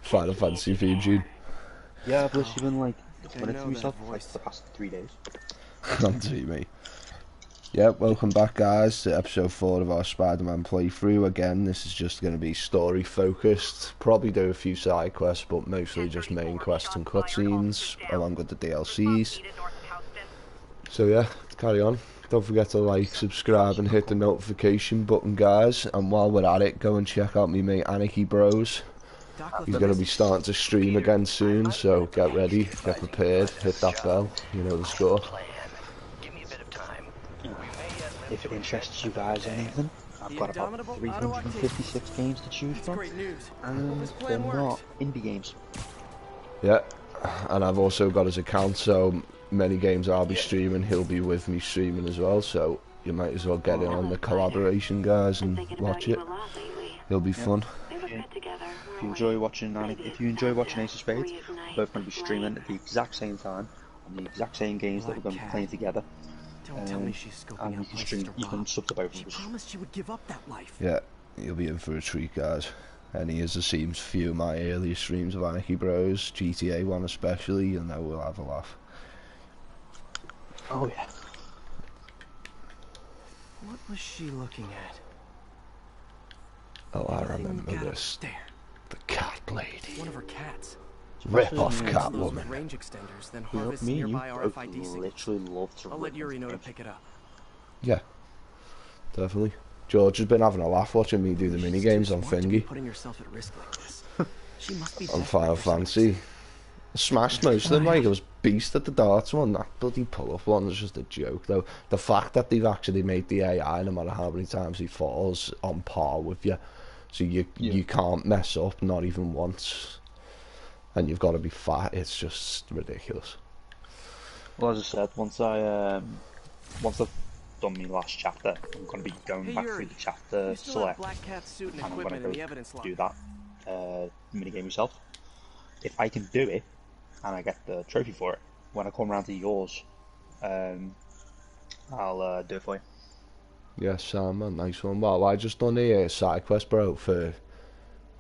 Final Fantasy theme tune. Yeah, I've literally been like playing it to myself for like the past 3 days. On TV. Yeah, welcome back guys to episode 4 of our Spider-Man playthrough. Again, this is just going to be story focused. Probably do a few side quests, but mostly just main quests and cutscenes, along with the DLCs. So yeah, carry on. Don't forget to like, subscribe and hit the notification button guys. And while we're at it, go and check out me mate Anarchy Bros. He's going to be starting to stream again soon, so get ready, get prepared, hit that bell, you know the score. If it interests you guys anything, I've got about 356 games to choose from, and they're not indie games. Yeah, and I've also got his account, so many games I'll be streaming, he'll be with me streaming as well, so you might as well get in on the collaboration guys and watch it. It'll be fun. If you enjoy watching Ace of Spades, we're both going to be streaming at the exact same time on the exact same games that we're going to be playing together. Don't tell me she's scoping out stream, you can sub to both of us. She promised she would give up that life. Yeah, you'll be in for a treat guys. And he has seen a few of my earlier streams of Anarchy Bros, GTA 1 especially, and now we'll have a laugh. Oh yeah. What was she looking at? Oh, I remember this. The cat lady. One of her cats. Rip off Catwoman. Range extenders, then You know, harvest me and you nearby both RFID literally love to I'll let Yuri know to pick it up. Yeah, definitely. George has been having a laugh watching me do the mini games on Thingy. Putting herself at risk like this. She must be on Final Fantasy. I smashed most of them, like, it was beast at the darts one. That bloody pull-up one was just a joke, though. The fact that they've actually made the AI, no matter how many times he falls, on par with you. So you can't mess up, not even once. And you've got to be fat, it's just ridiculous. Well, as I said, once I've done my last chapter, I'm going to be going back through the chapter select, and I'm going to go do that minigame myself. If I can do it, and I get the trophy for it, when I come around to yours, I'll do it for you. Yes, Sam, man, nice one. Well, I just done a side quest, bro, for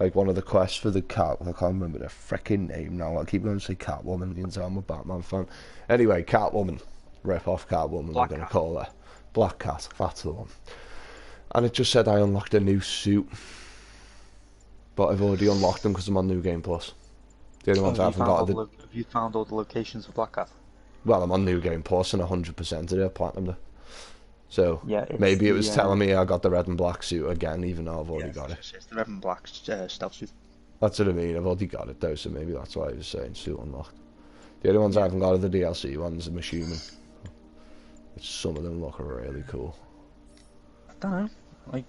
like one of the quests for the cat. I can't remember the freaking name now. I keep going to say Catwoman the entire I'm a Batman fan. Anyway, Catwoman. Rip off Catwoman, we're going to call her. Black Cat, that's the one. And it just said I unlocked a new suit. But I've already unlocked them because I'm on New Game Plus. The only ones I haven't got are Have you found all the locations for Black Cat? Well, I'm on New Game Plus and 100% of it, platinum. So yeah, maybe it was telling me I got the red and black suit again, even though I've already got it. It's the red and black stealth suit. That's what I mean, I've already got it though, so maybe that's why I was saying suit unlocked. The only ones I haven't got are the DLC ones, I'm assuming. Some of them look really cool. I don't know, like,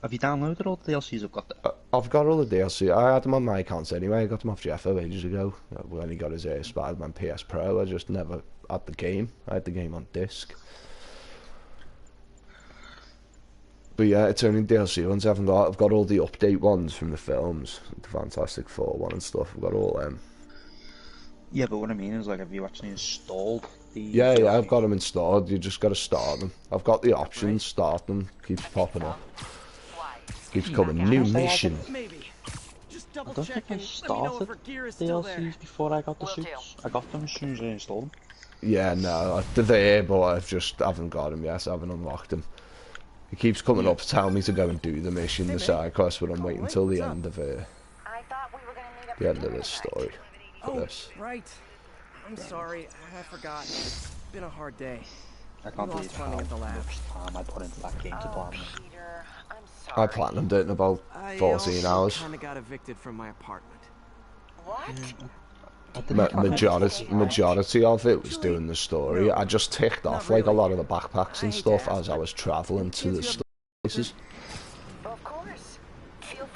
have you downloaded all the DLCs I've got there? I've got all the DLC, I had them on my account anyway, I got them off Jeffo ages ago, when he got his Spider-Man PS Pro. I just never had the game, I had the game on disc. But yeah, it's only DLC ones I haven't got. I've got all the update ones from the films, the Fantastic Four one and stuff. I've got all them. Yeah, but what I mean is, like, have you actually installed the... Yeah, yeah, I've got them installed. You just got to start them. I've got the options, start them, keeps popping up. Keeps coming, new mission. I don't think I started DLCs before I got the suits. I got them as soon as I installed them. Yeah, no, they're there, but I just haven't got them yet. I haven't unlocked them. It keeps coming up telling me to go and do the mission, the side quest, but I'm waiting until the end of the end of this story for this. Right. I'm sorry, I forgot. It's been a hard day. I can't believe how much time I put into that game to platinum. I platinumed it in about 14 hours. I kinda got evicted from my apartment. Majority of it was doing the story. I just ticked off like a lot of the backpacks and stuff as I was travelling to the places.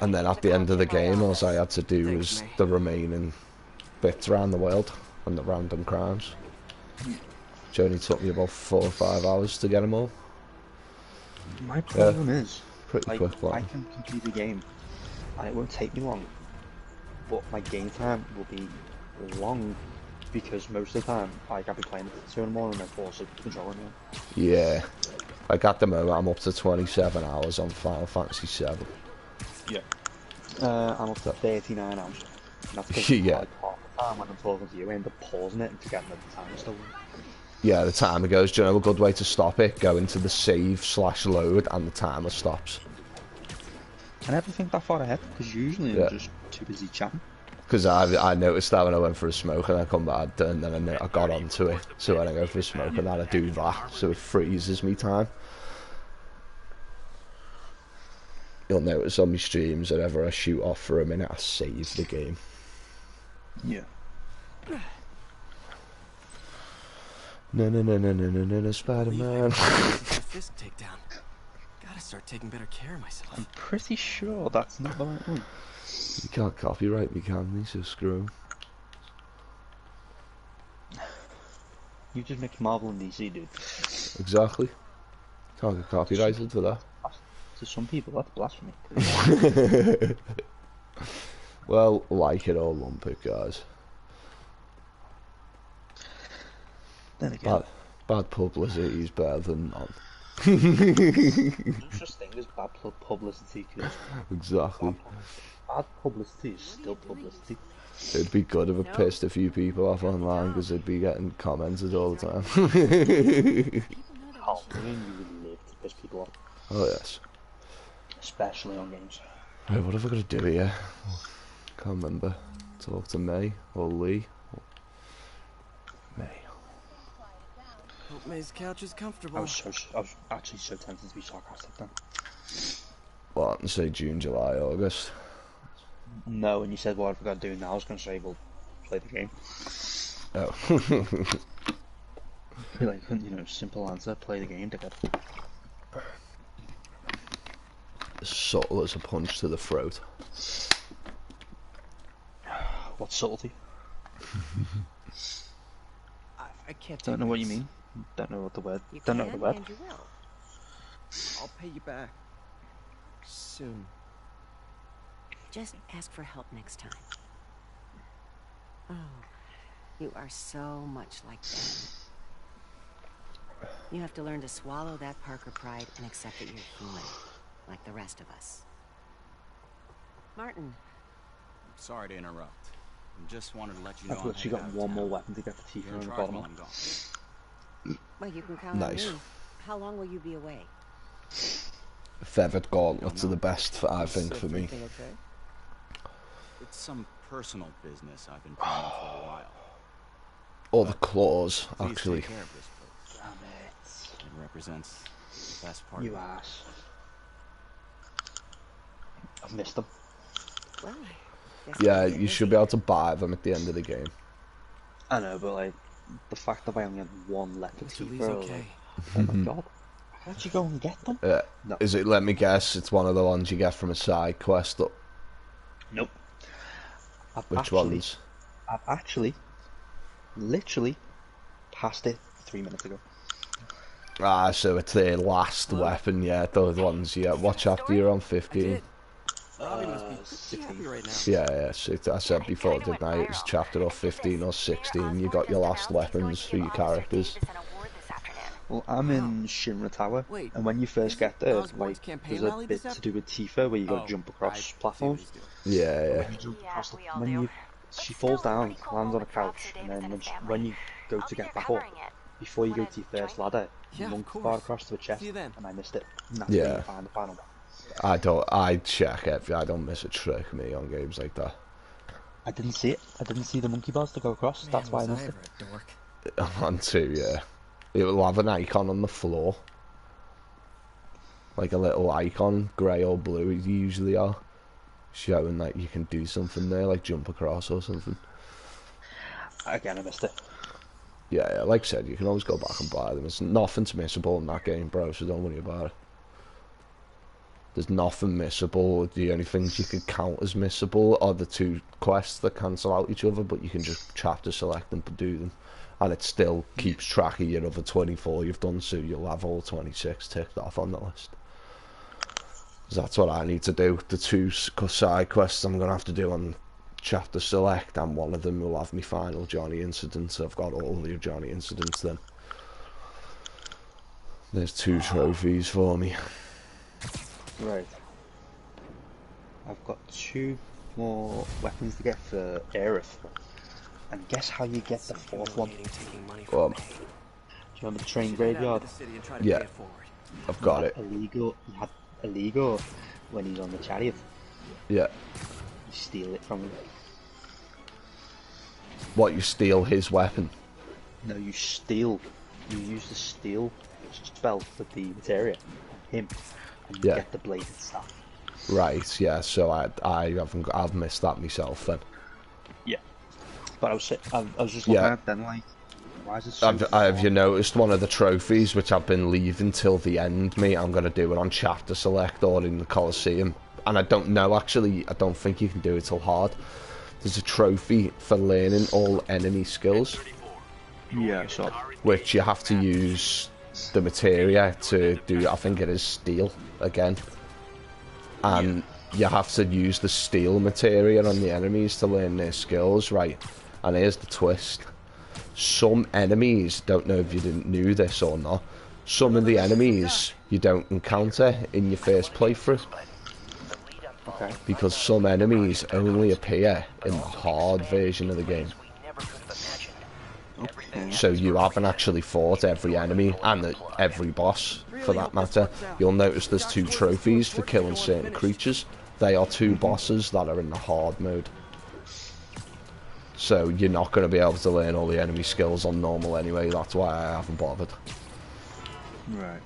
And then at the end of the game, all I had to do was the remaining bits around the world and the random crimes. Which only took me about 4 or 5 hours to get them all. My problem is, pretty quick one. I can complete the game, and it won't take me long, but my game time will be long, because most of the time, like, I'll be playing at 2 in the morning and I fall asleep controlling it. Yeah. Like at the moment, I'm up to 27 hours on Final Fantasy 7. Yeah. I'm up to 39 hours. And that's because Yeah. like, half the time when I'm talking to you, I end up pausing it and forgetting that the timer's still. Yeah, the timer goes. Do you know a good way to stop it? Go into the save/load and the timer stops. I never think that far ahead, because usually I'm just too busy chatting. Because I noticed that when I went for a smoke and I come back and then I got onto it. So when I go for a smoke and then I do that, so it freezes me time. You'll notice on my streams, whenever I shoot off for a minute, I save the game. Yeah. No, Spider-Man. Fist takedown. Gotta start taking better care of myself. I'm pretty sure that's not the right one. You can't copyright me, can you? So screw 'em. You just mixed Marvel and DC, dude. Exactly. Can't get copyrighted for that. To some people, that's blasphemy. Well, like it or lump it, guys. Then again, Bad publicity is better than none. no such thing as bad publicity. Exactly. Bad publicity is still publicity. It'd be good if it pissed a few people off online because they'd be getting commented all the time. Halloween, you would live to piss people off. Oh yes. Especially on games. Right, what have I got to do here? Can't remember. Talk to May or Lee. May. Hope May's couch is comfortable. I was actually so tempted to be sarcastic then. What? And say June, July, August. No, when you said what have I got to do now, I was going to say, well, play the game. Oh. Like, you know, simple answer, play the game, dickhead. As subtle as a punch to the throat. What subtlety? I can't. Don't know what you mean. Don't know what the word. Don't know the word. I'll pay you back soon. Just ask for help next time. Oh, you are so much like them. You have to learn to swallow that Parker pride and accept that you're human, like the rest of us. Martin. I'm sorry to interrupt. I just wanted to let you know I've literally got one more weapon to get the teeth on the bottom. Well, you can count Nice. on me. How long will you be away? Feathered gauntlets are the best, I think, for me. Okay? It's some personal business I've been planning for a while. Or the claws, Please actually. take care of this place. Damn it. It represents the best part You of me. ass. I've missed them. Well, Yeah, you should be able to buy them at the end of the game. I know, but like, the fact that I only had one left of Mr. teeth, Lee's bro, okay. like, oh my god. How did you go and get them? No. Is it, let me guess, it's one of the ones you get from a side quest? Nope. Which ones? I've actually, literally, passed it 3 minutes ago. Ah, so it's their last weapon, yeah, those ones, yeah. What chapter you're on? 15? Robbie must be 16. happy right now. Yeah, so I said before, didn't I? It was chapter or 15 or 16. You got your last weapons for your characters. Well, I'm in Shinra Tower, and when you first get there, like, there's a bit to do with Tifa where you gotta jump across platforms. Yeah. She falls down, lands on a couch, and then when you go to get back up, before you go to your first ladder, you monk far across to a chest, and I missed it. And that's where you find the final one. I check it. I don't miss a trick, me, on games like that. I didn't see it. I didn't see the monkey bars to go across. That's why I missed it. I'm on 2, yeah. It will have an icon on the floor. Like a little icon, grey or blue, it usually are. Showing that you can do something there, like jump across or something. Again, I missed it. Yeah, like I said, you can always go back and buy them. There's nothing's missable in that game, bro, so don't worry about it. There's nothing missable. The only things you could count as missable are the 2 quests that cancel out each other, but you can just chapter select them to do them. And it still keeps track of your other 24 you've done, so you'll have all 26 ticked off on the list. So that's what I need to do. The 2 side quests I'm going to have to do on chapter select, and one of them will have me final Johnny incident, so I've got all the Johnny incidents then. There's 2 trophies for me. Right. I've got 2 more weapons to get for Aerith. And guess how you get the 4th one? Go on. Do you remember the train graveyard? Yeah, I've got it. You had Illegal when he's on the chariot. Yeah. You steal it from him. What, you steal his weapon? No, you steal. You use the steal spell with the materia on him, and you get the bladed staff. Right. Yeah. So I've missed that myself then. Yeah. But I was just looking at then like, why is it so have you noticed one of the trophies which I've been leaving till the end, mate? I'm gonna do it on chapter select or in the Colosseum, and I don't know actually. I don't think you can do it till hard. There's a trophy for learning all enemy skills. Yeah, so which you have to use the materia to do. I think it is steel again, and you have to use the steel materia on the enemies to learn their skills, right? And here's the twist: some enemies, don't know if you didn't knew this or not, some of the enemies you don't encounter in your first playthrough. Okay. Because some enemies only appear in the hard version of the game. Okay. So you haven't actually fought every enemy, and every boss for that matter. You'll notice there's 2 trophies for killing certain creatures. They are 2 bosses that are in the hard mode. So you're not going to be able to learn all the enemy skills on normal anyway, that's why I haven't bothered. Right.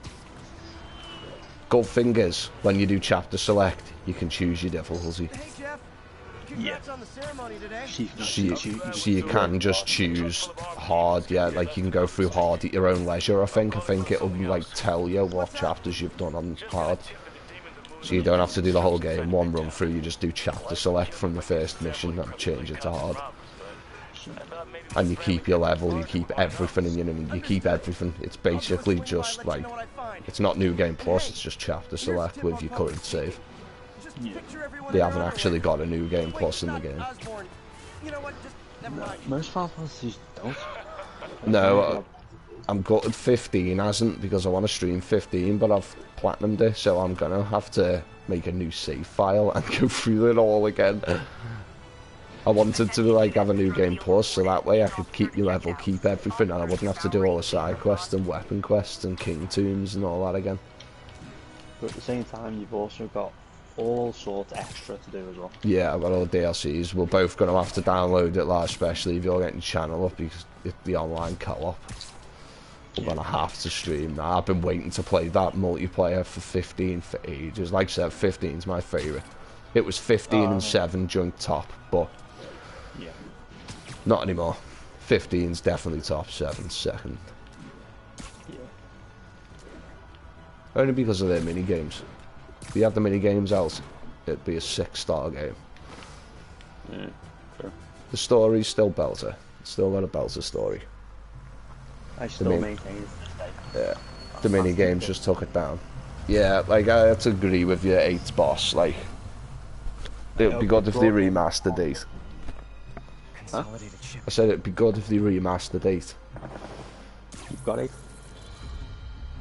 Good thing is, when you do chapter select, you can choose your difficulty. Hey Jeff, congrats on the ceremony today. So you can just choose hard, yeah, like you can go through hard at your own leisure, I think it'll like tell you what chapters you've done on hard. So you don't have to do the whole game, one run through, you just do chapter select from the first mission and change it to hard. And you keep your level, you keep everything in your you keep everything. It's basically just like, it's not New Game Plus, it's just chapter select with your current save. They haven't actually got a New Game Plus in the game. Most Final Fantasies don't. No, I'm gutted 15 hasn't, because I want to stream 15, but I've platinumed it, so I'm gonna have to make a new save file and go through it all again. I wanted to like have a New Game Plus, so that way I could keep your level, keep everything, and I wouldn't have to do all the side quests and weapon quests and king tombs and all that again. But at the same time, you've also got all sorts extra to do as well. Yeah, I've got all the DLCs. We're both going to have to download it, like, especially if you're getting channel up, because it's the online co-op. We're going to have to stream that. I've been waiting to play that multiplayer for 15 for ages. Like I said, 15's my favourite. It was 15 and 7 joint top, but not anymore. 15's definitely top, 7's second. Yeah. Only because of their mini games. If you had the mini games out, it'd be a 6-star game. Yeah, sure. The story's still belter. It's still got a belter story. I still maintain it. Yeah. The mini games just took it down. Yeah, like I have to agree with your 8th boss. Like, it'd be good if they remastered it. Huh? I said it'd be good if they remastered it. You've got 8?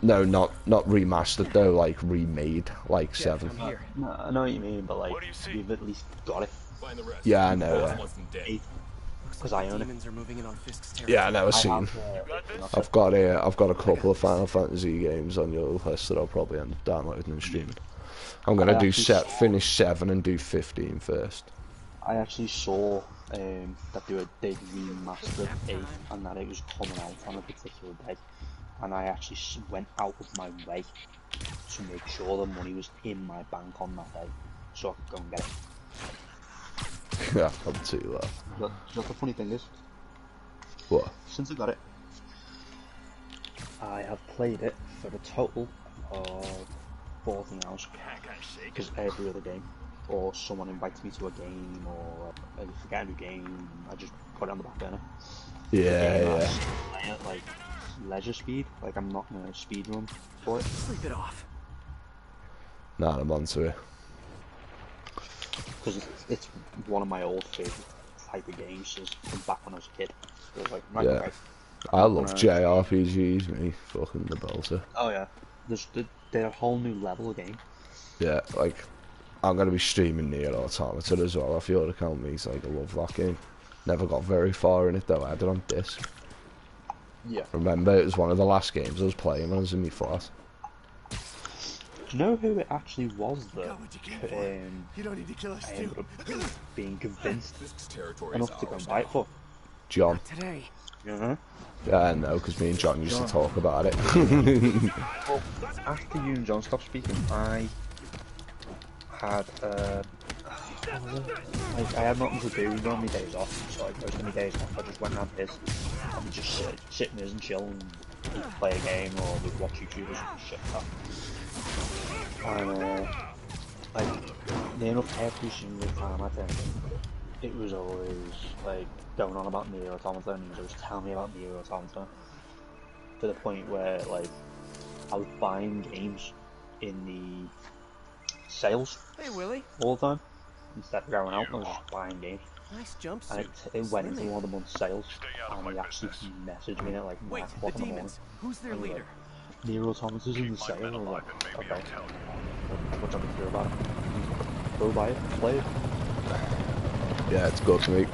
No, not remastered though, like remade, like 7. No, I know what you mean, but like, you've at least got it. Yeah, I know. 8. Because I own it. Yeah, I know. I've seen. I've got a couple of Final Fantasy games on your list that I'll probably end up downloading and streaming. I'm gonna finish 7 and do 15 first. I actually saw that they remastered 8 and that it was coming out on a particular day, and I actually went out of my way to make sure the money was in my bank on that day, so I could go and get it. Yeah, I'm too low. You know what the funny thing is? What? Since I got it, I have played it for a total of 14 hours. Because every other game, or someone invites me to a game, or I forget a new game, I just put it on the back burner. Yeah. I at like leisure speed, like I'm not gonna speed run for it. Sleep it off. Nah, I'm onto it. Because it's one of my old favourite type of games since from back when I was a kid. So like, right, yeah. right. I love JRPGs, me. Fucking the belter. Oh yeah. They're a whole new level of game. Yeah, like, I'm going to be streaming Nier Automata as well off your account, mate. Like, I love that game. Never got very far in it though. I had it on disc. Yeah. Remember, it was one of the last games I was playing when I was in my flat. Do you know who it actually was that You don't need to kill us I too. ended up being convinced enough to go and buy it for? John. Today. Yeah, I know, because me and John used to talk about it. Well, after you and John stopped speaking, I had I had nothing to do on my days off, so like most of my days off I just went around this and we'd just sit in this and chill and we'd play a game or we'd watch YouTubers and shit like that. And like near enough every single time I think it was always like going on about Nier Automata and he was always telling me about Nier Automata to the point where like I was buying games in the sales Hey, Willie. all the time. Instead of going out, I was just buying games. Nice And jumpsuit. it went into one of the month's sales, and he actually messaged me at like 9 Wait, o'clock the in the morning. demons. Who's their And he was leader? like, Nier Automata's in the sale. I was like, okay. What do you want me to do about it? Go buy it, play it. Yeah, it's good, mate.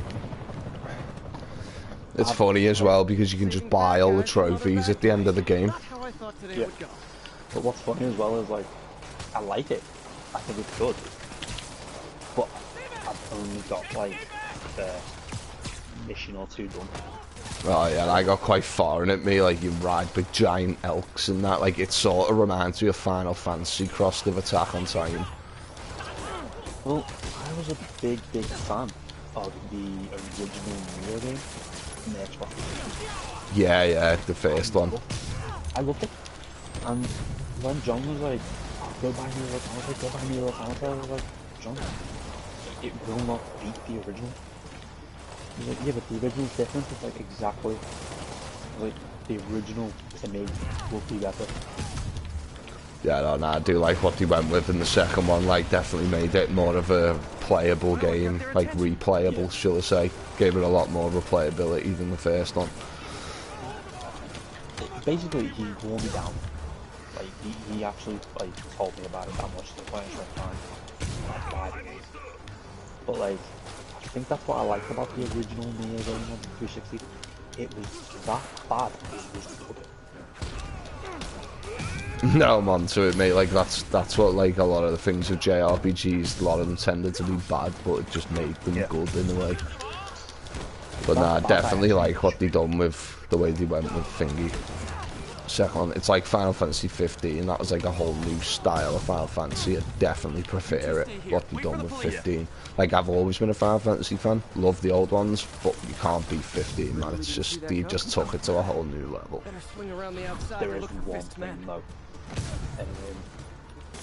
It's funny as well because you can just buy all the trophies at the end of the game. Not how I thought today Yeah. would go. But what's funny as well is like, I like it. I think it's good. But I've only got like the mission or two done. Oh yeah, and I got quite far in it, me. Like, you ride big giant elks and that. Like, it sort of reminds me of Final Fantasy crossed with Attack on Titan. Well, I was a big fan of the original Nier game in the Xbox 360. Yeah, the first one. I loved it. And when John was like, oh, go buy Nier Automata, I was like, John, it will not beat the original. He's like, yeah, but the original's different. It's like, exactly. Like, the original, to me, will be better. Yeah, no, I do like what they went with in the second one. Like, definitely made it more of a playable game, like replayable, shall I say. Gave it a lot more replayability than the first one. Basically, he wore me down. Like, he actually, like, told me about it that much. That's why I spent time. Like, buying it. But, like, I think that's what I liked about the original Nier game on the 360. It was that bad, it was good. No, I'm onto it, mate. Like, that's what, like, a lot of the things with JRPGs, a lot of them tended to be bad, but it just made them good in a way. But nah, definitely like what they done with the way they went with Thingy. Second one, it's like Final Fantasy 15, that was like a whole new style of Final Fantasy. I definitely prefer it, what they done with 15. Like, I've always been a Final Fantasy fan, love the old ones, but you can't beat 15, man. It's just, they just took it to a whole new level. Better swing around the outside There and is look for one Fist thing Man. though.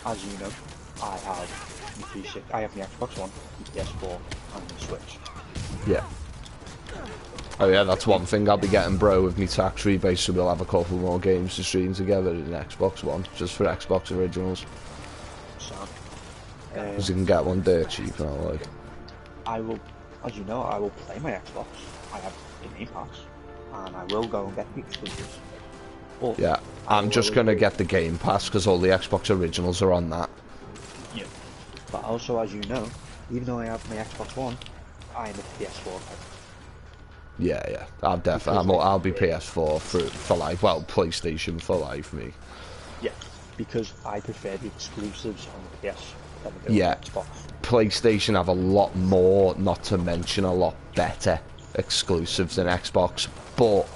As you know, I have the 360, I have the Xbox One, the PS4, and the Switch. Yeah. Oh yeah, that's one thing I'll be getting, bro, with me tax rebate, so we'll have a couple more games to stream together in Xbox One, just for Xbox Originals. So, Because you can get one dirt cheap and all, like. I will, as you know, I will play my Xbox. I have the Game Pass, and I will go and get the exclusives. But Yeah, I'm just gonna get the Game Pass because all the Xbox Originals are on that. Yeah. But also, as you know, even though I have my Xbox One, I am a PS4 fan. Yeah, I'll definitely, I'll be PS4 for life. Well, PlayStation for life, me. Yeah, because I prefer the exclusives on the PS than the Yeah. Xbox. PlayStation have a lot more, not to mention a lot better exclusives than Xbox, but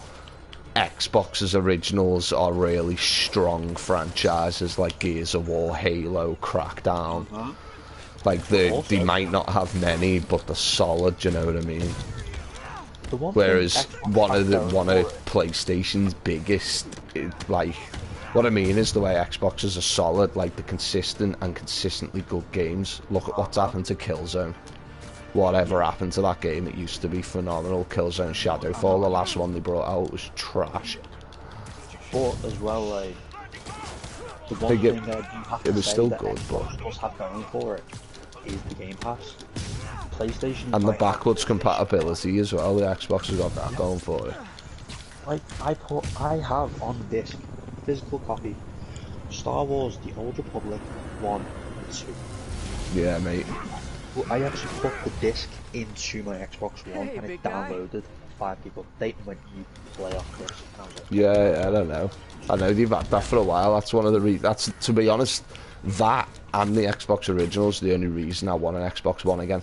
Xbox's originals are really strong franchises like Gears of War, Halo, Crackdown. Like, they might not have many, but they're solid, you know what I mean? The one Whereas thing Xbox one has of going for it- PlayStation's biggest, like, what I mean is the way Xboxes are solid, like the consistent and consistently good games. Look at what's happened to Killzone. Whatever happened to that game, it used to be phenomenal. Killzone Shadowfall, the last one they brought out, was trash. But as well, like, the one Like, thing that you have to it was say still that good, Xbox does have going for it is the Game Pass. PlayStation And the might have- backwards compatibility as well, the Xbox has got that going for it. Like, I have on disc, physical copy, Star Wars: The Old Republic 1 and 2. Yeah, mate. Well, I actually put the disc into my Xbox One Hey, and it big guy. downloaded 5 people. They went, you play off this. And I was like, Yeah, I don't know. I know they've had that for a while. That's one of the that's, to be honest, that and the Xbox originals the only reason I want an Xbox One again.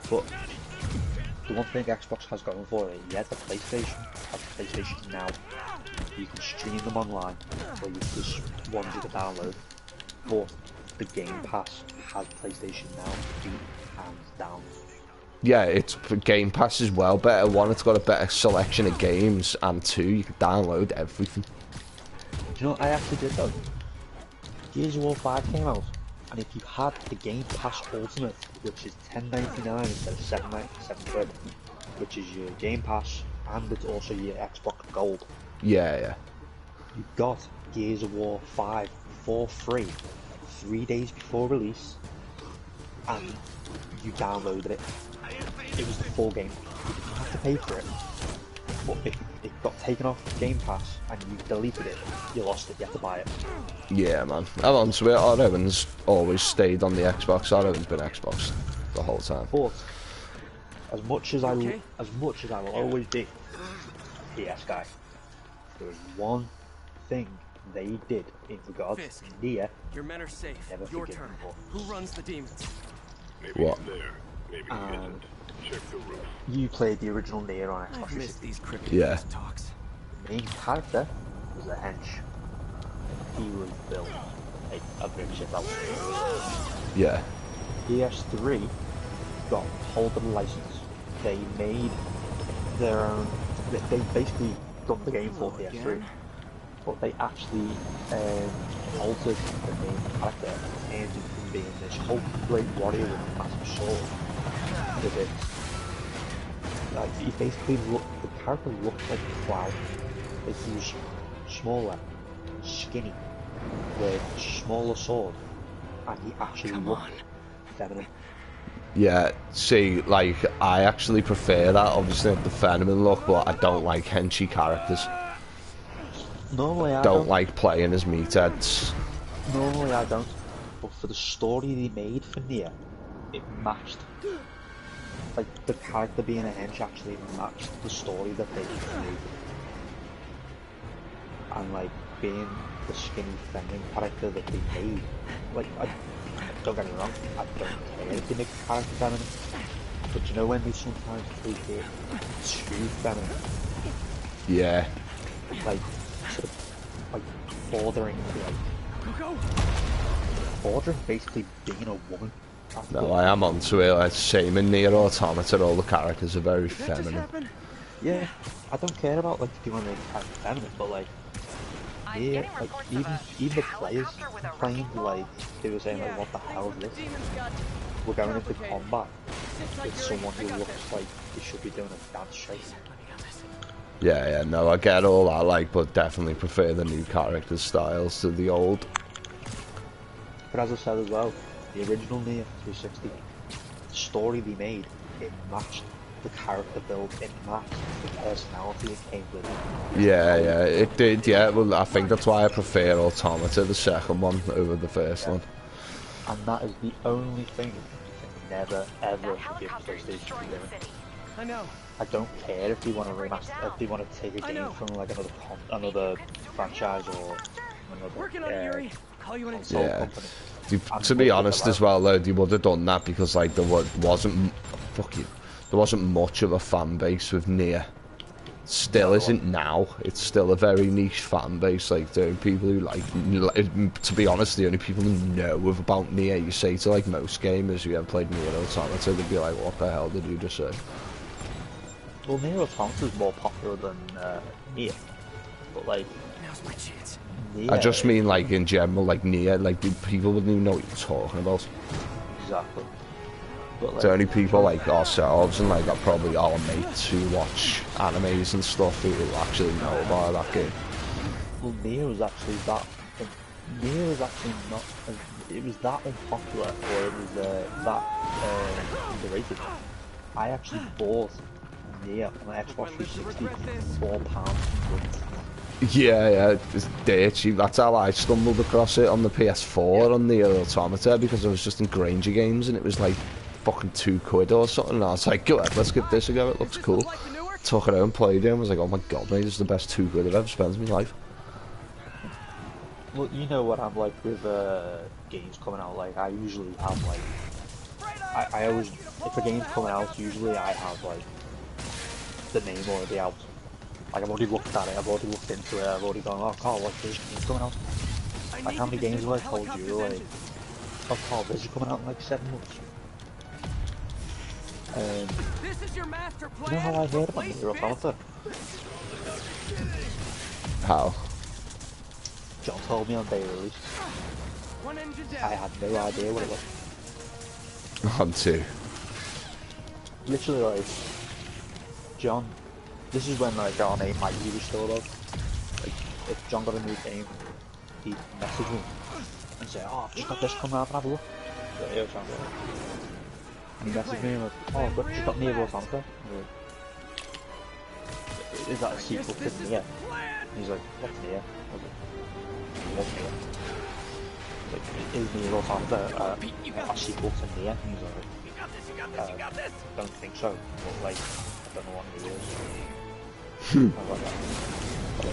but the one thing Xbox has going for it, yeah, the PlayStation has PlayStation Now. You can stream them online, where you just ones you can download. But the Game Pass has PlayStation Now beat hands down. Yeah, it's Game Pass as well. Better one, it's got a better selection of games, and two, you can download everything. Do you know what I actually did though? Gears of War 5 came out, and if you had the Game Pass Ultimate, which is $10.99 instead of £7.97, which is your Game Pass and it's also your Xbox Gold, Yeah. you got Gears of War 5 for free 3 days before release, and you downloaded it. It was the full game. You didn't have to pay for it. But if it got taken off Game Pass and you deleted it, you lost it. You had to buy it. Yeah, man. I'm onto it. Our Owen's always stayed on the Xbox. Our Owen's been Xbox the whole time. But as much as I will always be a PS guy, there was one thing they did in regards Fisk, to Nia. your men are safe. Never Your forgive turn. them for. Who runs the demons? Maybe What? he's there. Maybe he isn't. Check the roof. You played the original Nia on Xbox I've missed 360. these cryptic Yeah. talks. The main character was a hench. He was built like a big shit out. Yeah. PS3 got hold of the license. They made their own. They basically done the game for PS3, Again? but they actually altered the main character and turned him from being this whole great warrior with a massive sword to this. Like he basically looked. The character looked like Cloud. Like he was smaller, skinny, with a smaller sword, and he actually looked feminine. Yeah, see, like, I actually prefer that, obviously, the feminine look, but I don't like henchy characters. Normally I Don't like playing as meatheads. Normally I don't. But for the story they made for Nia, it matched. Like the character being a hench actually matched the story that they created. And like being the skinny feminine character that they made. Like don't get me wrong, I don't care if they make the character feminine. But you know when they sometimes take it too feminine, Yeah. like sort of like bordering basically being a woman. No, I am onto it. Like, same in Nier Automata, all the characters are very Did that just feminine. happen? Yeah, I don't care about like if you want to make the character feminine, but like yeah, like even the players playing like they were saying like what the hell is this? Demons got We're going into complicated. combat Sits like with you're- someone I who got looks this. like they should be doing a dance straight. Yeah, no, I get all that, like, but definitely prefer the new character styles to the old. But as I said as well, the original Nier 360 the story they made, it matched the character build, it matched the personality it came with it. Yeah, it did, yeah. Well, I think that's why I prefer Automata, the second one, over the first one. And that is the only thing you can never ever forgive PlayStation for doing. I know. I don't care if they want to remaster, if they want to take a I game know. from like another franchise or Working on it, another Yuri. Call you when it's console Yeah. company. To be honest as well, though, they would have done that because, like, there wasn't much of a fan base with Nier. Still isn't now. It's still a very niche fan base. Like, there are people who to be honest, the only people who know about Nier, you say to like most gamers who have played Nier Automata, they'd be like, "What the hell did you just say?" Well, Nier Automata is more popular than Nier, but like Now's my chance. Nier, I just mean, like, in general, like Nier, like people wouldn't even know what you're talking about. exactly. But like, The only people like ourselves and like probably our mates who watch animes and stuff who actually know about that game. well, Nier was actually that. Nier was actually not. It was that unpopular, or it was that underrated. I actually bought Nier on my Xbox 360 for £4. Yeah, it's dirt cheap. That's how I stumbled across it on the PS4 on the Automata, because I was just in Granger Games and it was like fucking £2 or something. And I was like, go ahead, let's give this a go. It looks cool. Took it home, played it, and was like, oh my god, mate, this is the best £2 I've ever spent in my life. Well, you know what I'm like with games coming out. Like I usually have like, I always, if a game's coming out, usually I have like the name already out. Like I've already looked at it, I've already looked into it, I've already gone, oh Carl, like this game's coming out. Like how many games have I told you, like, oh Carl, this is coming out in like 7 months. You know how I heard about Nier Automata? How? John told me on day release. I had no idea what it was. On 2. Literally like, John, this is when like our name might be restored up. Like, if John got a new game, he'd message me and say, oh, I've just got this coming out and have a look. So, yeah, John, and he messaged me and was like, oh, I've just got Nier Automata. Like, is that a sequel to Nier? And he's like, what's Nier? I was like, what's Nier? Like, is Nier Automata a sequel to Nier? And he's like, don't think so, but like, I don't know what Nier is. I was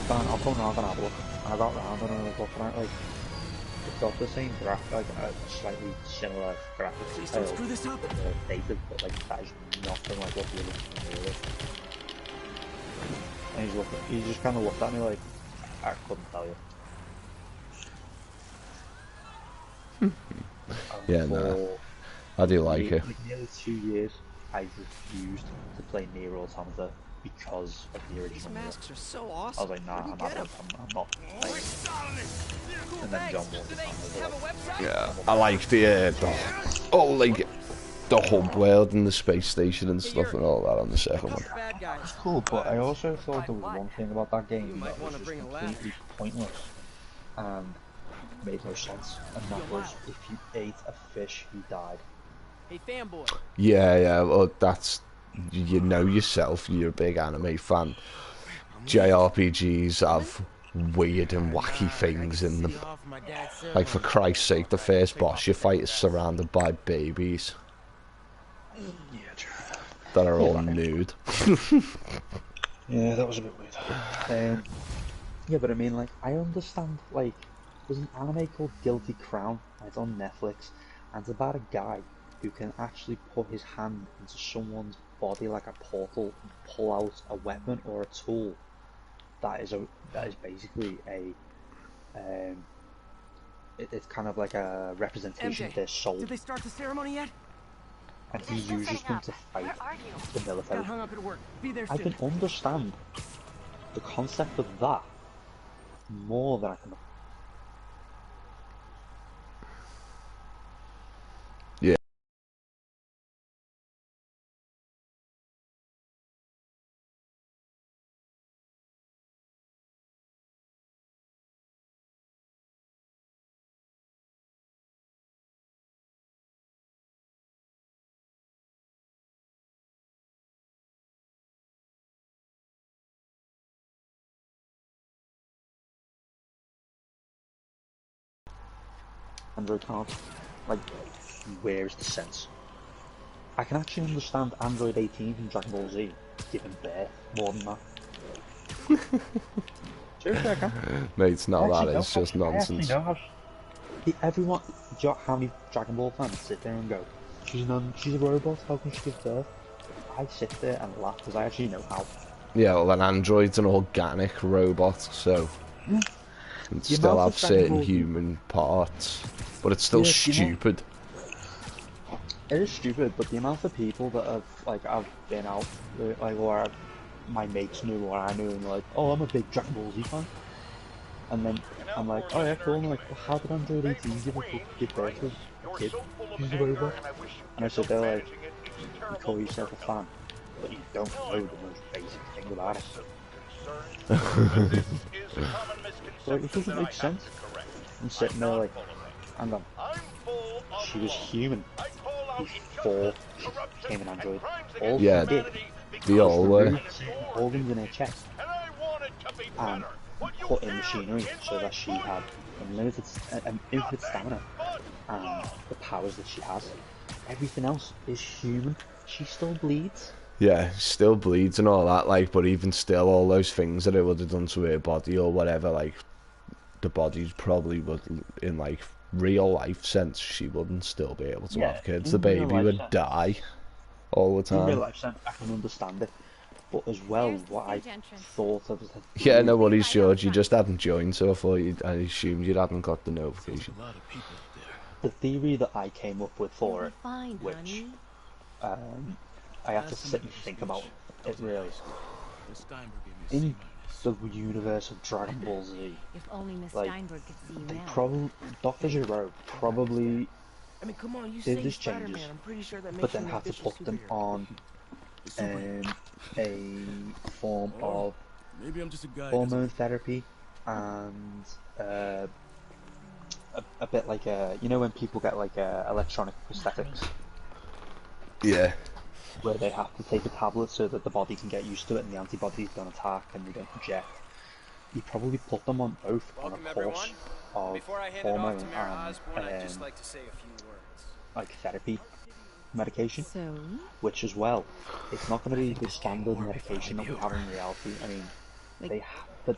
like, I'll come around and have a look. And I got round and I was looking at like, it's got the same graphic, like a slightly similar graphics style, dated, but like that is nothing like what the original Nier is. And he just kind of looked at me like, I couldn't tell you. Yeah, no, I do like it. Like nearly 2 years, I refused to play Nier Automata because of the original Nier. Masks are so awesome. I was like, nah, I'm not playing. And then John walked. Yeah, I like the like the hub world and the space station and stuff and all that on the second one. It's cool, but I also thought there was one thing about that game that was just completely pointless and made no sense, and that was if you ate a fish, you died. Hey, fanboy. Yeah, well, that's, you know yourself, you're a big anime fan. JRPGs have weird and wacky things in them. Like, for Christ's sake, the first boss you fight is surrounded by babies that are all nude. Yeah, that was a bit weird. Yeah, but I mean, like, I understand, like, there's an anime called Guilty Crown, and it's on Netflix, and it's about a guy who can actually put his hand into someone's body like a portal and pull out a weapon or a tool. That is basically a it's kind of like a representation MJ, of their soul. Did they start the ceremony yet? And he uses them to fight the military. Got hung up at work. Be there I soon. can understand the concept of that more than I can. Yeah. Android cards. Like, where's the sense? I can actually understand Android 18 from Dragon Ball Z giving birth more than that. Seriously, I can. Mate, it's not that, it's just nonsense. Everyone, how many Dragon Ball fans sit there and go, she's a robot, how can she give birth? I sit there and laugh because I actually know how. Yeah, well, an android's an organic robot, so it still have certain human parts, but it's still stupid. It is stupid, but the amount of people that have, like, I've been out, like, or my mates knew or I knew, and like, oh, I'm a big Dragon Ball Z fan. And then I'm like, oh yeah, cool. And like, well, how did Android 18 give birth to a kid who's a robot? And I said, they're like, you call yourself a fan, but you don't know the most basic thing about it. So like, it doesn't make sense. I'm sitting there like, hang on, she was human before she became an android. All Yeah, she did they all were. organs in her chest, and put in machinery so that she had infinite stamina and the powers that she has. Everything else is human. She still bleeds. Yeah, still bleeds and all that, like, but even still, all those things that it would have done to her body or whatever, like, the bodies probably would, in, like, real life sense, she wouldn't still be able to have kids. The baby would die all the In real time. life sense, I can understand it. But as well, what I thought of that. Yeah, no worries, George. You just hadn't joined, so I assumed you hadn't got the notification. The theory that I came up with for it, which I had to sit and think about it really. In the universe of Dragon Ball Z, like, they probably, Dr. Gero probably I mean, come on, you did say this Spider-Man. changes, I'm pretty sure that makes but you then an had to official put them superhero. on a form of Maybe I'm just a guy. hormone therapy and a bit like you know when people get like electronic prosthetics Yeah. where they have to take a tablet so that the body can get used to it and the antibodies don't attack and they don't project. You probably put them on both on a course of Before I hand it off hormone to Mayor Osborn, I'd just and like to say a few words. like therapy medication, So, which as well, it's not going to be the standard medication that we have in reality. I mean, like, they have the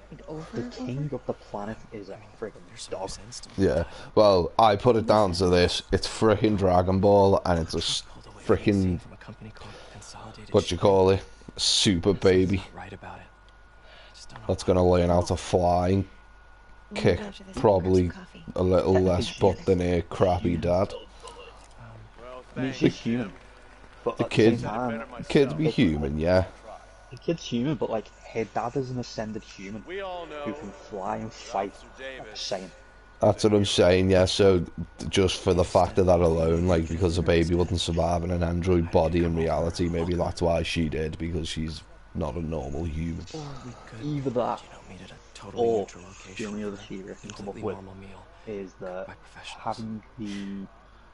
king of the planet is a friggin' dog. Yeah. Well, I put it down to this. It's frickin' Dragon Ball, and it's a frickin', what you call it, super baby. That's gonna learn how to fly and kick probably a little less butt than a crappy dad. I mean, she's human, but The at the same kid, time, kid be human, yeah. the kid's human, but like her dad is an ascended human who can fly and fight like a Saiyan. That's what I'm saying, yeah. So just for the fact of that alone, like, because a baby wouldn't survive in an android body in reality, maybe that's why she did, because she's not a normal human. Either that, or the only other theory I can come up with is that having the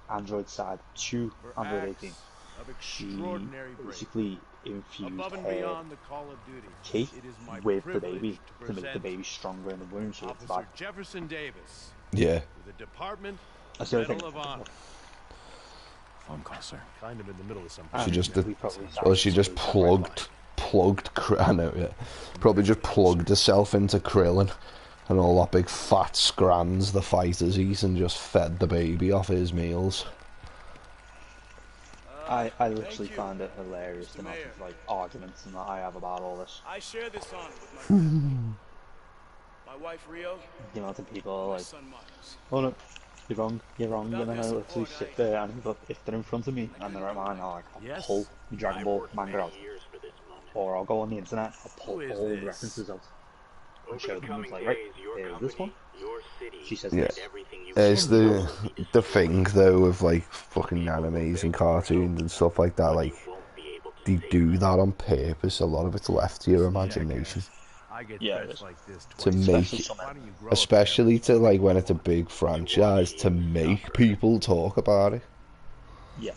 Android side to Android 18, she basically infused her key with the baby to make the baby stronger in the womb so it's like, Jefferson Davis, Yeah. the Department that's the other thing. Medal of Honor. Phone call, sir. Kind of in the middle of something. And She just did, we probably well, she just plugged, I know, yeah. Probably just plugged herself into Krillin and all that big fat scrans the fighters eat and just fed the baby off his meals. I literally find it hilarious the amount of like arguments and that I have about all this. I share this honor with my friend. My wife Rio, The amount of people are my like, son Miles. oh no, you're wrong, and then I literally sit there and look, if they're in front of me and they're at mine, I'll like, pull the Dragon Ball manga out, or I'll go on the internet, I'll pull all the references out and show them. It's like, right, here's this one. She says Yeah. this. It's the thing though of like fucking animes and cartoons and stuff like that, like they do that on purpose. A lot of it's left to your imagination I get Yeah, threats it is. like this to twice. make, Especially some Why don't you grow up, especially to like when it's a big franchise, to make people talk about it. Yeah.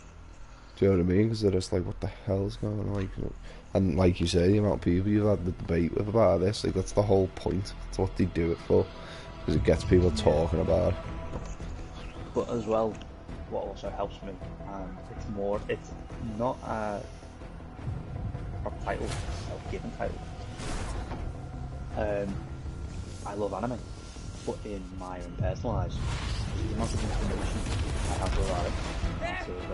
Do you know what I mean? Because they're just like, what the hell's going on? Like, and like you say, the amount of people you've had the debate with about this, like that's the whole point. That's what they do it for, because it gets people talking about it. But as well, what also helps me, and it's not a proper title, it's a self-given title. I love anime, but in my own personal lives, the amount of information I have about it, the amount of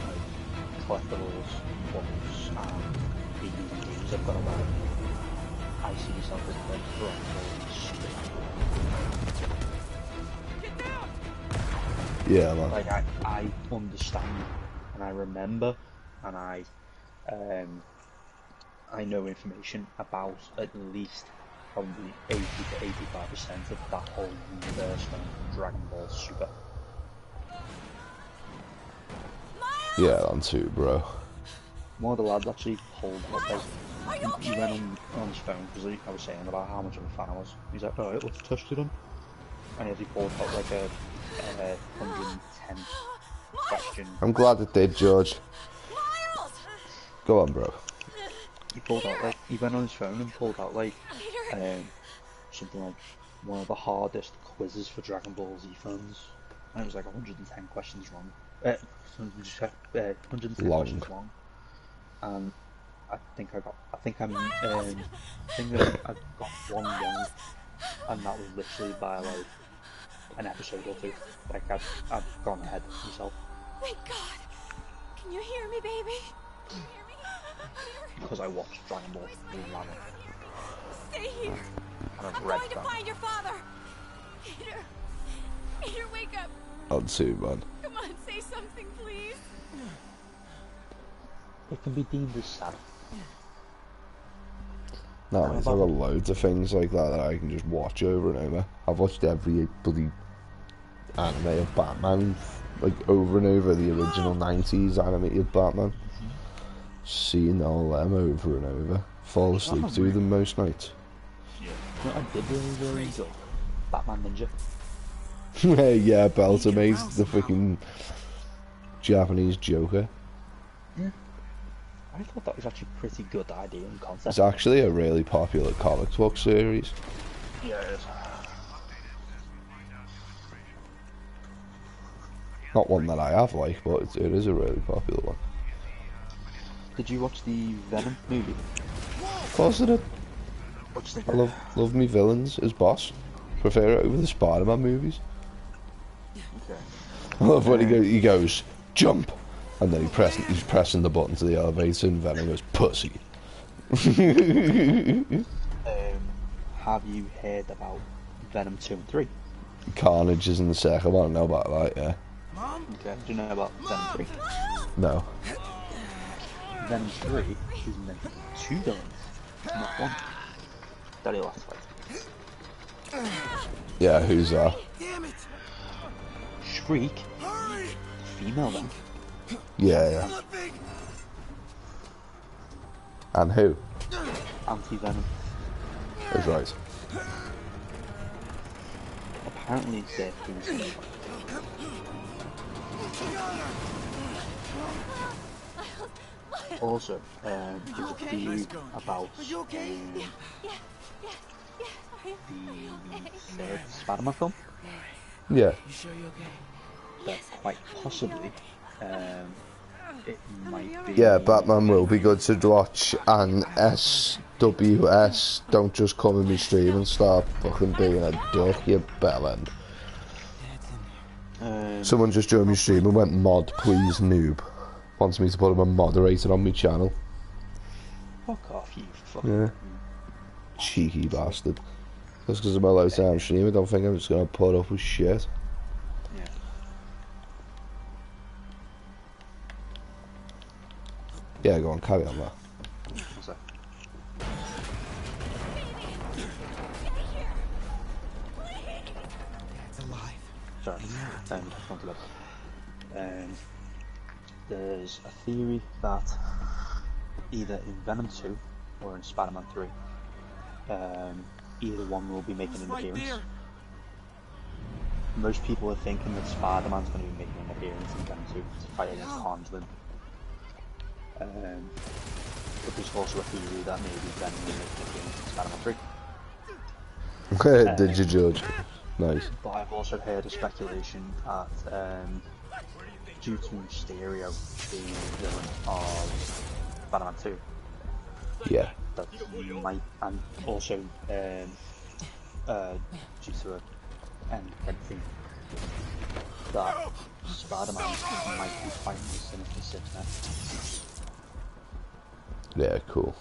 like, collectibles, books, and DVDs I've got about it, I see myself as a very strong Yeah, man. like I understand and I remember and I know information about at least probably 80 to 85% of that whole universe from Dragon Ball Super. Yeah, that too, bro. One of the lads actually pulled up, he went on his phone because I was saying about how much of a fan I was. He's like, alright, let's test it on. And he pulled out like a 110 question. I'm glad it did, George. Go on, bro. He pulled out like, he went on his phone and pulled out like something like one of the hardest quizzes for Dragon Ball Z fans, and it was like 110 questions wrong. 110 Long. questions long, and I think I got one wrong, and that was literally by like an episode or two. Like I've gone ahead myself. Thank God. Can you hear me, baby? Can you hear me? Because I watched Dragon Ball Z. Stay here. And I'm going to find your father. Peter. Peter, wake up. On two, man. Come on, say something, please. It can be deemed as sad. No, there's like loads of things like that I can just watch over and over. I've watched every bloody anime of Batman, like over and over, the original 90s animated Batman. Seen all them over and over. Fall asleep to them most nights. No, I did really enjoy Batman Ninja. Yeah, Belter mate, the freaking Japanese Joker. Yeah. I thought that was actually a pretty good idea and concept. It's actually a really popular comic book series. Yeah, it is. Not one that I have like, but it is a really popular one. Did you watch the Venom movie? Of course I did. I love me villains as boss. Prefer it over the Spider-Man movies. Okay. I love when he goes jump, and then he's pressing the button to the elevator, and Venom goes pussy. Have you heard about Venom 2 and 3? Carnage is in the second one. I know about that. Yeah. Okay. Do you know about Venom 3? No. Venom 3 is meant to be 2 villains, not 1. Daddy last fight. Yeah, who's that? Shriek. Female then. Yeah. And who? Anti-Venom. That's right. Apparently it's there through some. Also, there's a theory about the third Spider-Man film. Yeah. That quite possibly it might be. Yeah, Batman will be good to watch, and SWS don't just come in my stream and start fucking being a dick, you bellend. Someone just joined my stream and went, mod please noob. Wants me to put him a moderator on my channel. Fuck off, you fucking. Yeah. Cheeky bastard. Just because I'm a low time stream, I don't think I'm just gonna put up with shit. Yeah. Yeah, go on, carry on that. What's that? Dad's alive. Sorry, just want to look. There's a theory that either in Venom 2 or in Spider-Man 3, either one will be making an appearance. Most people are thinking that Spider-Man's going to be making an appearance in Venom 2 to fight against Carnage. But there's also a theory that maybe Venom will make an appearance in Spider-Man 3. Did you, George? Nice. But I've also heard a speculation that due to Mysterio being the villain of Spider-Man 2, Yeah. that he might, and also due to an end credit thing, that Spider-Man might be fighting the Sinister Six next. Yeah, cool.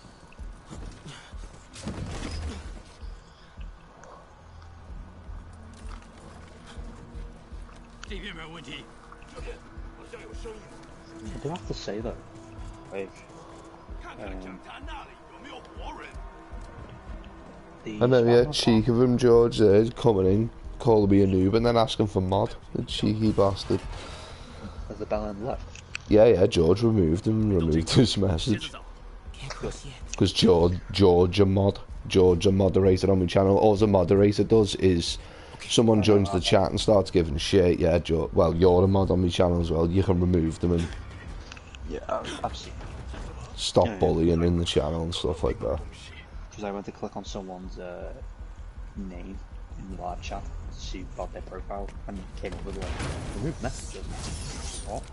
I do have to say though, like, I know, yeah, cheek of him, George, there, coming in, calling me a noob, and then asking for mod. The cheeky bastard. Has the bell end left? Yeah, George removed his message. Because George a moderator on my channel. All the moderator does is someone joins the chat and starts giving shit. Yeah, well, you're a mod on my channel as well. You can remove them and Yeah, I've seen. stop bullying in the channel and stuff like that. because I went to click on someone's name in the live chat to see about their profile, and it came up with like group messages. What?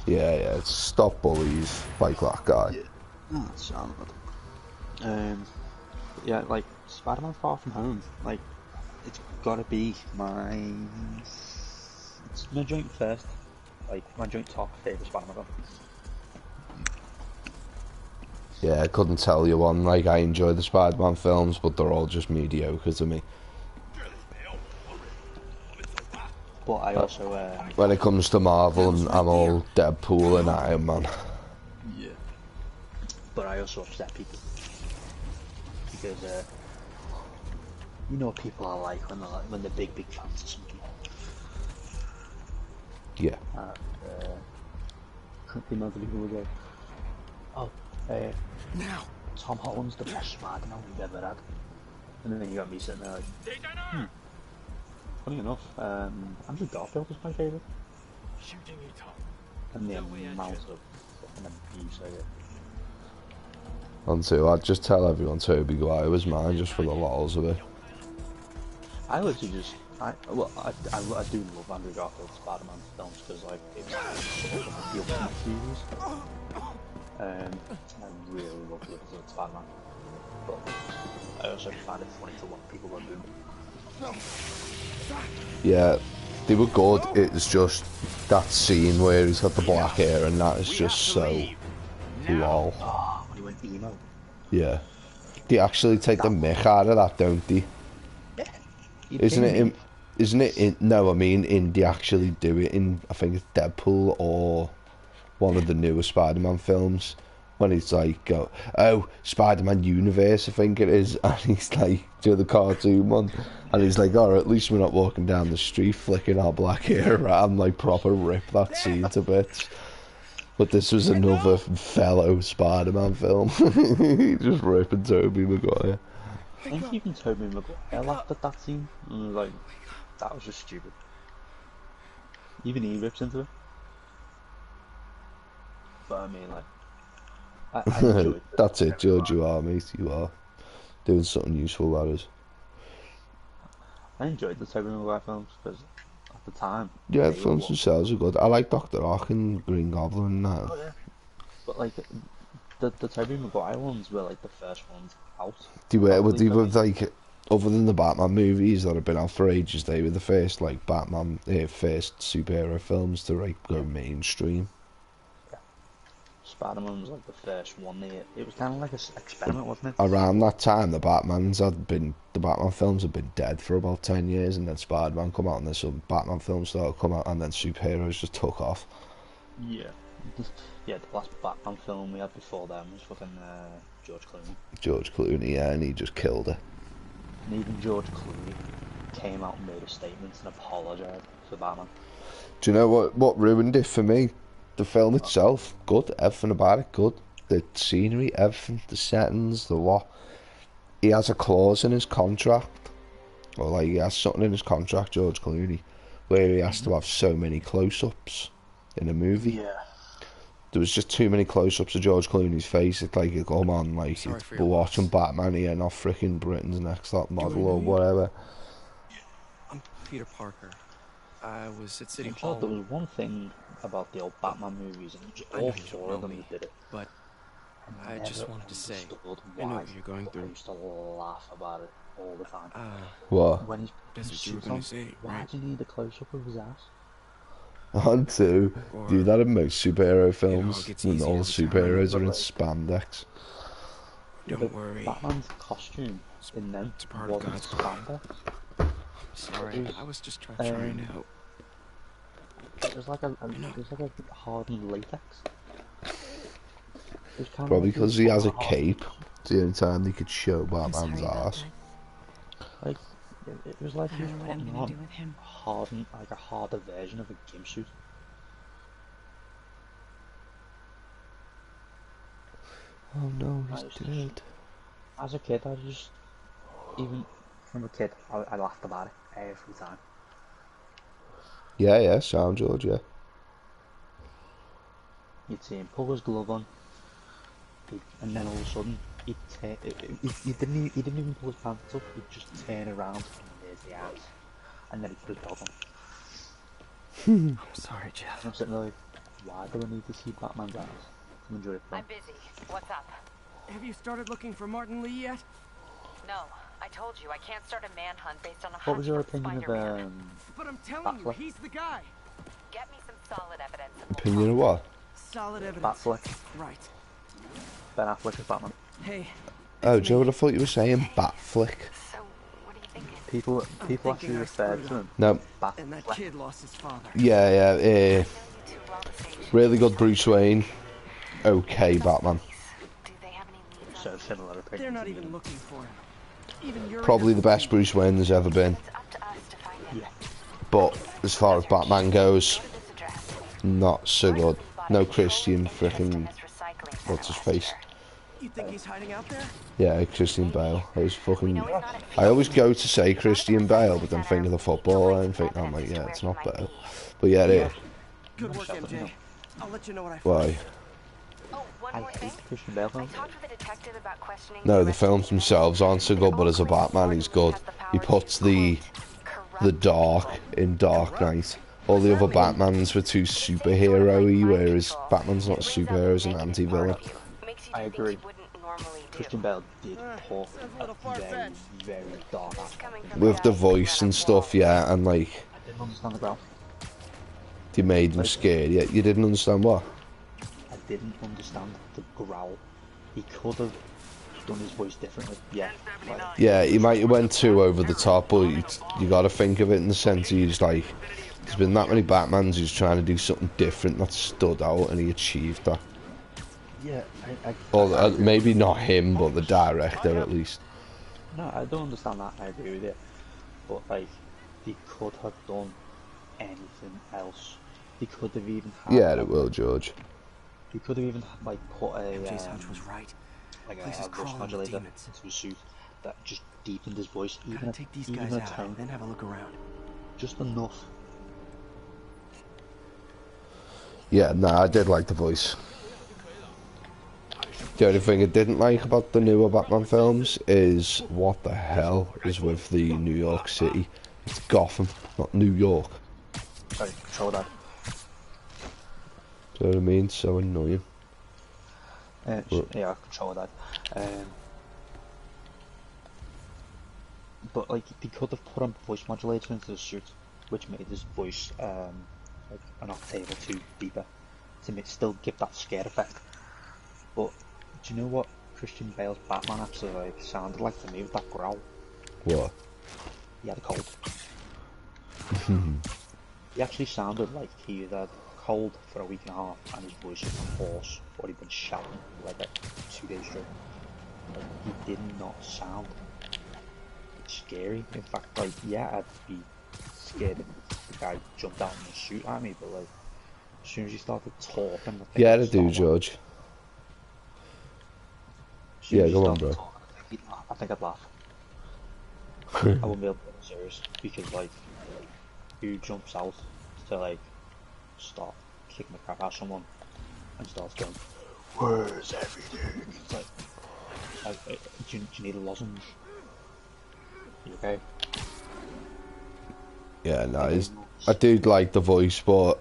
Yeah, it's Stop Bullies, like that guy. Yeah. Oh, that's sound good. Yeah, like Spider-Man Far From Home, like it's gotta be it's my joint first, like my joint top favourite Spider-Man film. Yeah, I couldn't tell you one. Like, I enjoy the Spider-Man films, but they're all just mediocre to me. But I also when it comes to Marvel, I'm all Deadpool and Iron Man. Yeah. But I also upset people because you know what people are like when they're big fans of something. Yeah. The amount of people were like, "Oh, now Tom Holland's the best Spider-Man we've ever had," and then you got me sitting there like, Funny enough, Andrew Garfield is my favourite. And the amount of fucking abuse I get. And too, I'd just tell everyone Tobey Maguire was mine just for the lols of it. I literally just, I do love Andrew Garfield's Spider-Man films because like it's sort of the ultimate series. I really love the episode Spider-Man, but I also find it funny to what people are doing. Yeah, they were good. It's just that scene where he's got the black hair and that is just so lol. Oh, when he went emo. Yeah, they actually take the mick out of that, don't they? Yeah. Isn't it in? No, I mean, they actually do it in. I think it's Deadpool or one of the newer Spider-Man films. When he's like, oh, Spider-Man Universe, I think it is, and he's like, do the cartoon one, and he's like, oh, at least we're not walking down the street flicking our black hair around, like proper rip that scene to bits. But this was another fellow Spider-Man film. He just ripping Tobey Maguire. I think even Tobey Maguire laughed at that scene, and was like, that was just stupid. Even he rips into it. But I mean, like, I enjoyed it. That's it, George, you are, mate, you are. Doing something useful, that is. I enjoyed the Tobey Maguire films, because at the time... Yeah, the films themselves are good. I like Dr. Ock and Green Goblin now. Oh, yeah. But, like, the Tobey Maguire ones were, like, the first ones out. They were like, other than the Batman movies that have been out for ages, they were the first, like, first superhero films to, like, go mainstream. Spider-Man was like the first one. It was kind of like an experiment, wasn't it? Around that time, the Batman films had been dead for about 10 years, and then Spider-Man come out, and then some Batman films started to come out, and then superheroes just took off. Yeah. Yeah, the last Batman film we had before them was fucking George Clooney. George Clooney, yeah, and he just killed it. And even George Clooney came out and made a statement and apologised for Batman. Do you know what ruined it for me? The film itself, good. Everything about it, good. The scenery, everything, the settings, the lot. He has a clause in his contract, or like he has something in his contract, George Clooney, where he has to have so many close-ups in a movie. Yeah. There was just too many close-ups of George Clooney's face. It's like, come on, like, we're watching Batman here, not freaking Britain's Next Top Model or whatever. I'm Peter Parker. I was at City I'm Hall. sure there was one thing about the old Batman movies, and all four of them that did it. But I just wanted to say, I know what you're going through. I used to laugh about it all the time. What? When he's why do you need a close-up of his ass? On two, do that in most superhero films, when all superheroes are in spandex. Don't worry. Batman's costume in them wasn't spandex. Sorry, I was just trying out. It was like a hardened latex. Probably because he has a cape. It's the only time they could show Batman's ass. Like, it was like he was putting on a harder version of a gimp suit. Oh no, he's dead. As a kid, even from a kid, I laughed about it every time. Yeah, sound George, yeah. You'd see him pull his glove on, and then all of a sudden, He didn't even pull his pants up. He'd just turn around and there's the ass, and then he put his belt on. I'm sorry, Jeff. And I'm sitting there like, why do I need to see Batman's ass? I'm enjoying it. I'm busy. What's up? Have you started looking for Martin Lee yet? No, I told you I can't start a manhunt based on a What was your hunch from opinion of Spider-Man. But I'm telling you, Batfleck? he's the guy. Get me some solid evidence. And we'll Opinion of what? Solid evidence. Batfleck. Right. Ben Affleck as Batman. Hey. Oh, Joe, I thought you were saying Batflick. So, what are you thinking? People thinking actually I refer screwed to him. No. And that Batfleck. kid lost his father. Yeah, yeah. I know you too well to say Really good Bruce Wayne. Okay, Batman. do they have any leads So on similar opinions. They're not even looking for him. Even you're Probably the best Bruce Wayne there's ever been. It's up to us to find him. Yeah. But as far as Batman goes, Go to this address. not so good. No Christian Controlled interest in frickin' this recycling what's his center face? last You think he's hiding out there? Yeah, Christian Bale. I was fucking. year. We know he's not at I always go to say Christian Bale, but then think of the footballer and think, oh my, yeah, it's not Bale. But yeah, it is. Good work, MJ. I'll let you know what I find. Why? Oh, one I more thing. hate Christian Bale I films. talked with a detective about questioning No, the arrested films people. themselves aren't so good, but as a Batman, he's good. He puts the dark in Dark Knight. All the other Batmans were too superhero-y, whereas Batman's not a superhero, he's an anti-villain. I agree. Christian Bale did put a very, very dark aspect. With the voice and stuff, yeah, and like, I didn't understand the growl. they made him scared. Yeah, you didn't understand what? I didn't understand the growl. He could have done his voice differently. Yeah. Like, Yeah, he might have went too over the top, but you got to think of it in the sense he's like, there's been that many Batmans who's trying to do something different that stood out, and he achieved that. yeah, Or maybe not him, but the director at least. No, I don't understand that. I agree with you. But like, he could have done anything else. He could have even had, Yeah, it will, George. He could have even like put a MJ's hunch was right. like Place is a voice crawling with modulator demons. into his suit that just deepened his voice, even Gotta a, take these even guys a out, tone, then have a look around. just enough. Yeah, nah, I did like the voice. The only thing I didn't like about the newer Batman films is what the hell is with the New York City. It's Gotham, not New York. Sorry, control that. Do you know what I mean? So annoying. Yeah, control that. But like, they could have put a voice modulator into the suit, which made his voice like an octave or two deeper to still give that scare effect. But do you know what Christian Bale's Batman actually like sounded like to me with that growl? What? He had a cold. He actually sounded like he had a cold for a week and a half, and his voice was hoarse, or he'd been shouting like that 2 days straight. Like, he did not sound scary. In fact, like, yeah, I'd be scared if the guy jumped out in a suit at me, but like, as soon as he started talking, I think Yeah, I'd I do, start George. As soon Yeah, as he go on, started bro. talking, I think I'd laugh. I wouldn't be able to take it serious, because like, who jumps out to like start kicking the crap out of someone and starts going, where's everything? It's like do you need a lozenge? You okay? Yeah, no, I do like the voice, but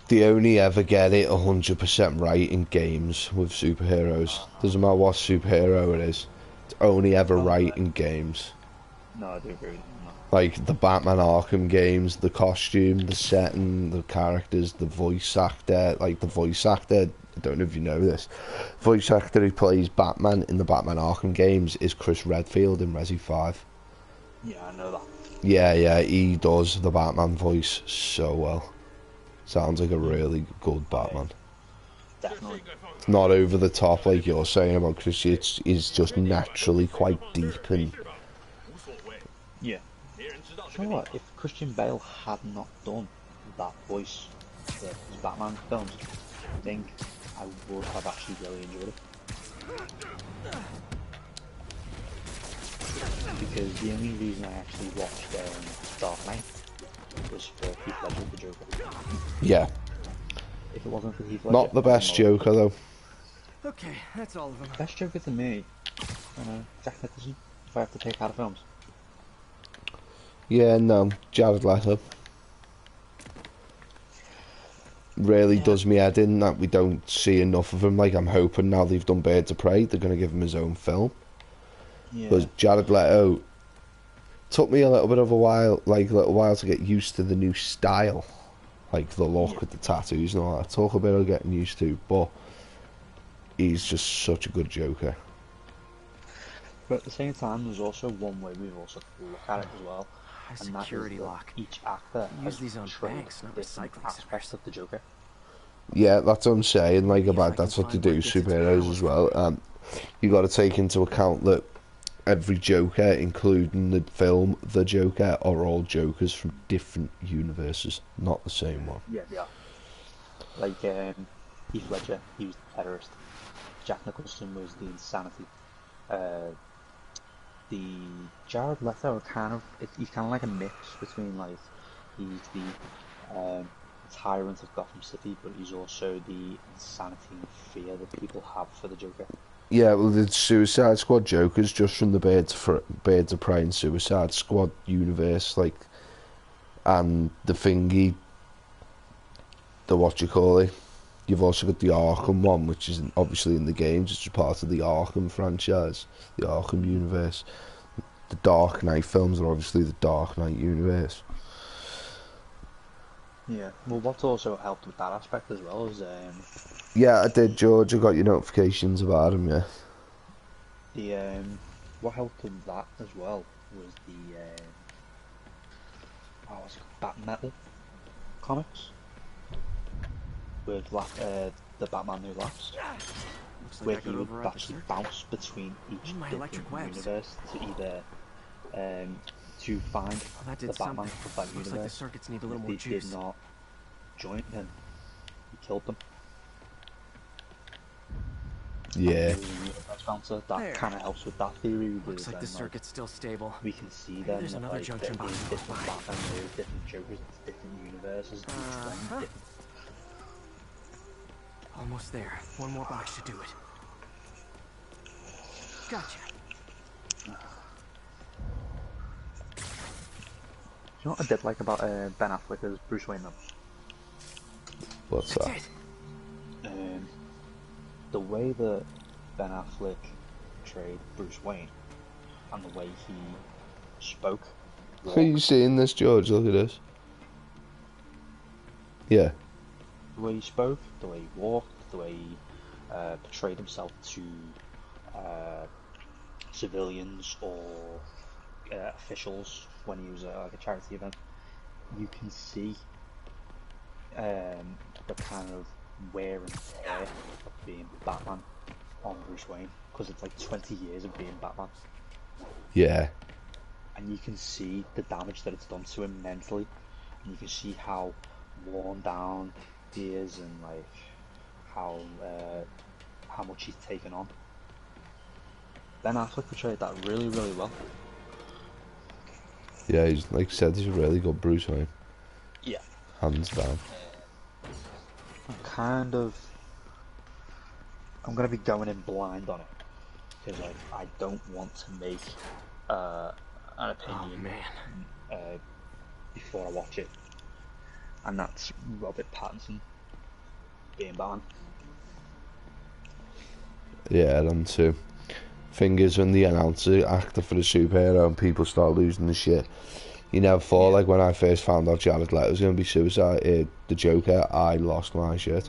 they only ever get it 100% right in games with superheroes. Doesn't matter what superhero it is, it's only ever right in games. No, I do agree with you. No. Like the Batman Arkham games, the costume, the setting, the characters, the voice actor. Like the voice actor, I don't know if you know this, voice actor who plays Batman in the Batman Arkham games is Chris Redfield in Resi 5. Yeah, I know that. Yeah, he does the Batman voice so well. Sounds like a really good Batman. Definitely. Not over the top like you're saying about Chris. It's just naturally quite deep and Yeah. You know what? If Christian Bale had not done that voice for his Batman films, I think I would have actually really enjoyed it. Because the only reason I actually watched Dark Knight was for Heath Ledger, the Joker. yeah, If it wasn't for Heath Ledger, not the best Joker though. Okay, that's all of them. Best Joker to me, Jack Nicholson, if I have to pick out of films. Yeah, no, Jared Leto. Really does me head in that we don't see enough of him. Like, I'm hoping now they've done Birds of Prey, they're going to give him his own film. Yeah. Because Jared Leto took me a little bit of a while, to get used to the new style. Like, the look with the tattoos and all that. Took a bit of getting used to, but he's just such a good Joker. But at the same time, there's also one way we've also look at it as well. A And that security is that lock. each actor Use has these on portrayed banks, not different recycling aspects of the Joker. Yeah, that's what I'm saying, like, If I about can that's what they find do what with gets its superheroes powers as well. You got to take into account that every Joker, including the film The Joker, are all Jokers from different universes, not the same one. Yeah, they are. Like, Heath Ledger, he was the terrorist. Jack Nicholson was the insanity. The Jared Leto he's kind of like a mix between, like, he's the tyrant of Gotham City, but he's also the insanity and fear that people have for the Joker. Yeah, well, the Suicide Squad Jokers just from the Birds of Prey and Suicide Squad universe, like, and the thingy, the what you call it. You've also got the Arkham one, which is obviously in the games. It's just part of the Arkham franchise, the Arkham universe. The Dark Knight films are obviously the Dark Knight universe. Yeah. Well, what's also helped with that aspect as well is Yeah, I did, George. I got your notifications about him, yeah. the what helped with that as well was the what's it called? Bat-Metal comics with the Batman Who Laughs, Looks like where I he could would override the actually circuit. bounce between each My different electric webs. universe to either to find Well, that the did Batman something. of that Looks like the universe. circuits need a little If more they juice. did not join, then he killed them. Yeah. And the universe bouncer, There. that kind of helps with that theory. Looks Because like the then, circuit's still stable. we can see Maybe then there's that, another like, junction there's box different close by. Batman, there's different Jokers, different universes, each one different. Almost there. One more box should do it. Gotcha. You know what I did like about Ben Affleck as Bruce Wayne though? What's That's that? it. The way that Ben Affleck portrayed Bruce Wayne and the way he spoke. Are you seeing this, George? Look at this. Yeah. The way he spoke, the way he walked, the way he portrayed himself to civilians or officials when he was at like a charity event, you can see the kind of wear and tear of being Batman on Bruce Wayne, because it's like 20 years of being Batman. Yeah. And you can see the damage that it's done to him mentally, and you can see how worn down he is, and like how much he's taken on. Ben Affleck portrayed that really, really well. Yeah, he's, like I said, he's a really good Bruce Wayne. Yeah. Hands down. I'm gonna be going in blind on it, because like, I don't want to make an opinion before I watch it, and that's Robert Pattinson being Batman. Yeah, them too. Thing is, when they announce the actor for the superhero and people start losing the shit, you never thought, like when I first found out Jared Leto was going to be the Joker, I lost my shit.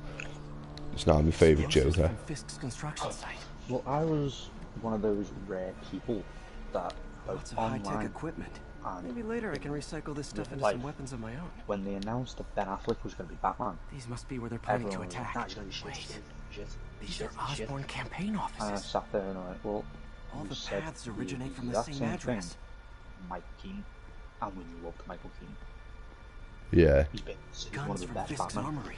It's now my favourite Joker. Fisk's construction site. Well, I was one of those rare people that Lots both of high-tech online equipment. and Maybe later I can recycle this stuff into life, some weapons of my own. when they announced that Ben Affleck was going to be Batman, These must be where they're planning to everyone was like, attack. "Nah, he's going to be Wait, shit. these shit, are shit." Osborn campaign And I offices. sat there and I'm like, well, All you the said paths the originate from the exact same thing, address. Mike Keaton, and we loved Michael Keaton. Yeah. He's one of Guns the from best Fisk's Batman. armory.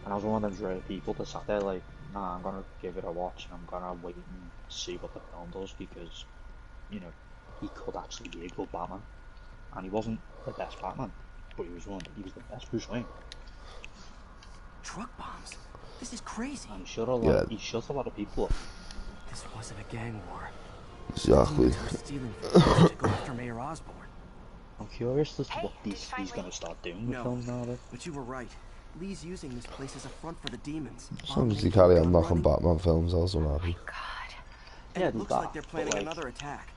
And I was one of those rare people that sat there like, nah, I'm gonna give it a watch and I'm gonna wait and see what the film does, because, you know, he could actually be a good Batman. And he wasn't the best Batman, but he was the best Bruce Wayne. Truck bombs. This is crazy. And he shot a lot of people up. This wasn't a gang war. Exactly. Demons were stealing footage to go after Mayor Osborn. I'm curious as to what he's going to start doing with films nowadays. But you were right. Lee's using this place as a front for the demons. As long as they carry on knocking Batman films, I was unhappy. And it looks like they're planning another attack.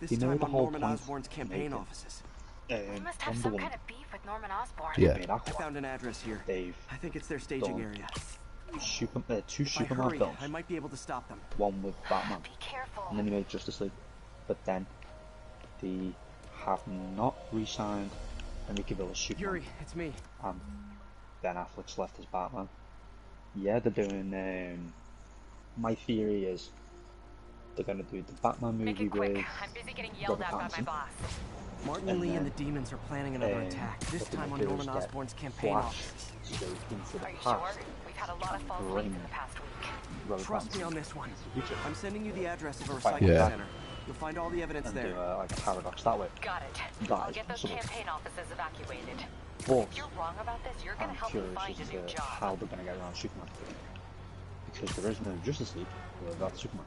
This time on Norman Osborn's campaign offices. They must have some kind of beef with Norman Osborn. Yeah. I found an address here. I think it's their staging area. Two Superman films. I might be able to stop them. One with Batman. Be careful. And then he made Justice League. But then they have not re-signed Henry Cavill as Superman. Yuri, it's me. And Ben Affleck's left as Batman. Yeah, they're doing. My theory is they're gonna do the Batman movie with I'm busy getting yelled at by my boss. Martin and Lee and the demons are planning another attack. This time on Norman Osborn's campaign office. Are you sure? We've had a lot of false leads in the past week. Trust me on this one. I'm sending you the address of a recycling center. You'll find all the evidence there. Do like a paradox that way. Got it. I'll get those campaign offices evacuated. But If you're wrong about this, you're gonna help me find a new job. How they're gonna get around Superman. Because there is no Justice League without Superman.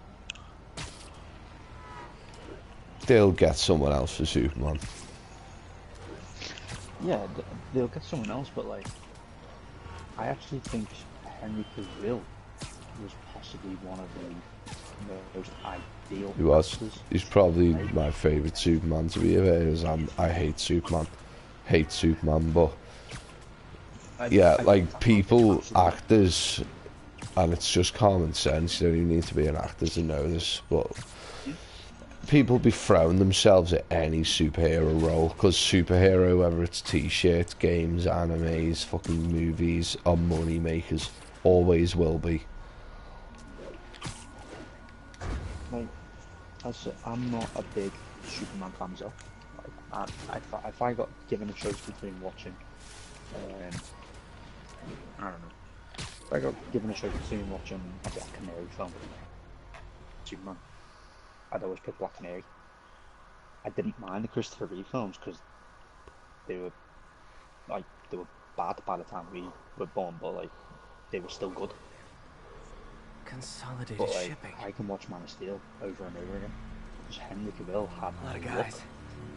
They'll get someone else for Superman. Yeah, they'll get someone else, but like, I actually think Henry Cavill was possibly one of the most ideal. He was. actors. He's probably my favourite Superman to be fair, as I hate Superman. Hate Superman, but yeah, like people, actors, and it's just common sense. You don't even need to be an actor to know this, but people be throwing themselves at any superhero role, because superhero, whether it's t-shirts, games, animes, fucking movies, are money makers. Always will be. Like, I'm not a big Superman fan myself. Like, if I got given a choice between watching, I don't know. If I got given a choice between watching a Black Canary film, Superman, I'd always pick Black Canary. I didn't mind the Christopher Reeve films because they were bad by the time we were born, but like they were still good. Consolidated But like, shipping. I can watch Man of Steel over and over again because Henry Cavill had A lot of the guys. look,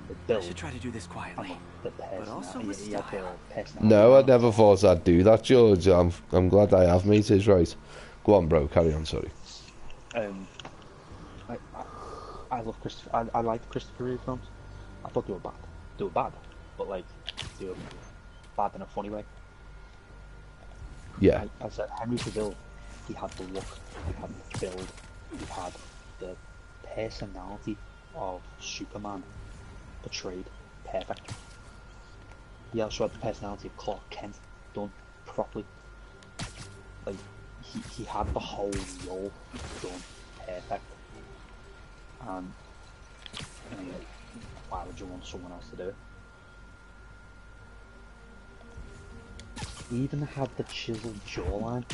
the I build, should try to do this and quietly. the But also personality. with He had the style. personality. No, I never thought I'd do that, George. I'm glad I have, mate. Is right. Go on, bro. Carry on. Sorry. I love Christopher. I like the Christopher Reeve films. I thought they were bad. They were bad, but like they were bad in a funny way. Yeah. I said Henry Cavill. He had the look. He had the build. He had the personality of Superman portrayed perfect. He also had the personality of Clark Kent done properly. Like he had the whole role done perfect. And why would you want someone else to do it? He even had the chiseled jawline.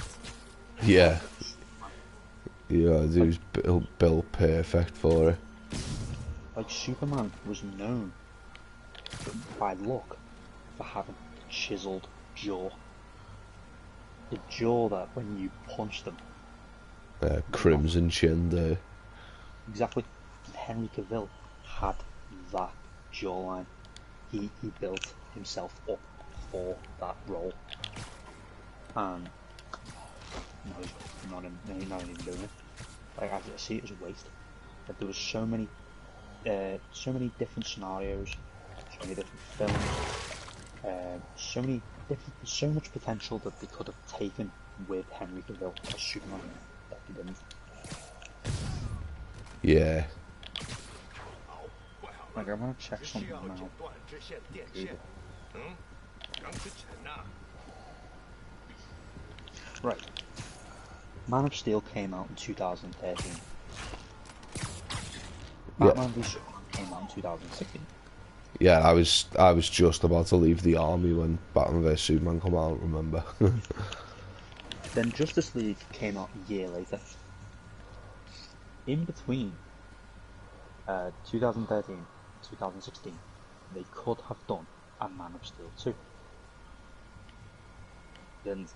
Yeah. Yeah, he was built perfect for it. Like Superman was known by look for having a chiseled jaw. The jaw that when you punched them. Crimson chin there. Exactly. Henry Cavill had that jawline. He built himself up for that role. And no, he's not even doing it. Like I see it as a waste. Like there was so many different scenarios, so many different films, so much potential that they could have taken with Henry Cavill as Superman that they didn't. Yeah. Like I want to check something now. Right. Man of Steel came out in 2013. Batman v Superman came out in 2016. Yeah, I was just about to leave the army when Batman vs Superman come out. Remember? Then Justice League came out a year later. In between 2013 and 2016, they could have done a Man of Steel 2. And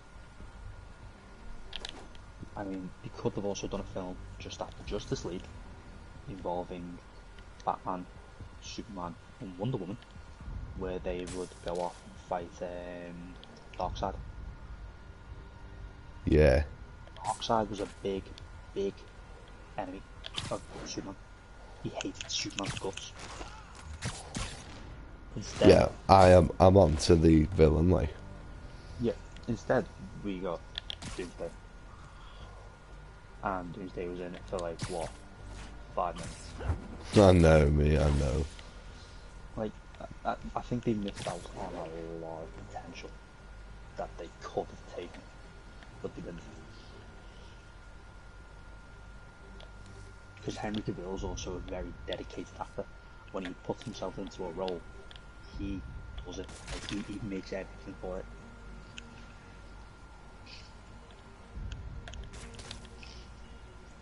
I mean, they could have also done a film just after Justice League involving Batman, Superman, and Wonder Woman, where they would go off and fight Darkseid. Yeah. Darkseid was a big enemy of Superman. He hated Superman's guts. Instead, Yeah, I'm on to the villain, like. yeah, instead we got Doomsday. And Doomsday was in it for like, what, 5 minutes? I know, I know. Like, I think they missed out on a lot of potential that they could have taken, but they didn't. Because Henry Cavill is also a very dedicated actor. When he puts himself into a role, he does it. Like, he makes everything for it.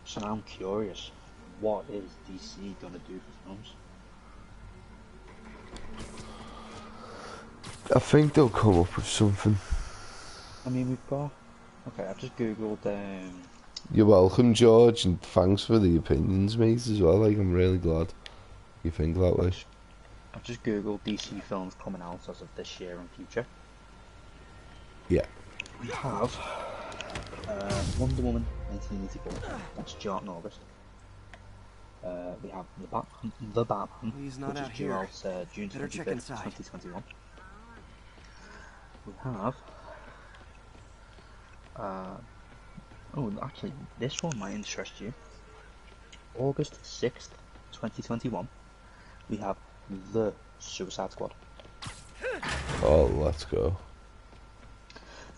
So now I'm curious, what is DC gonna do for films? I think they'll come up with something. I mean, we've got... Okay, I've just googled... You're welcome, George, and thanks for the opinions, mate, as well. Like, I'm really glad you think that way. I've just googled DC films coming out as of this year and future. Yeah. We have Wonder Woman 1984. That's due out in August. We have The Batman, He's not which out is due here. out June 25th, 2021. We have... oh, actually, this one might interest you. August 6th, 2021. We have The Suicide Squad. Oh, let's go.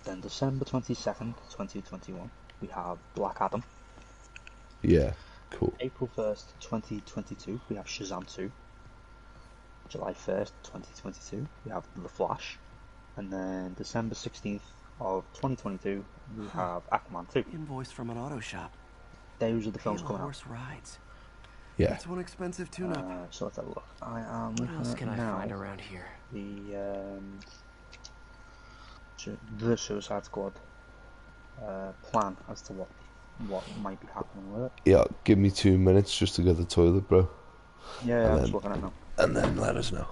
Then December 22nd, 2021, we have Black Adam. Yeah, cool. April 1st, 2022, we have Shazam 2. July 1st, 2022, we have The Flash. And then December 16th of 2022, we have Aquaman 2. Invoice from an auto shop. Those are the films coming out. Horse rides. Yeah. That's one expensive tune-up. So let's have a look. I am What else can I find around here? The Suicide Squad plan as to what might be happening with it. Yeah, give me 2 minutes just to go to the toilet, bro. Yeah, I'm just looking at it now. And then let us know.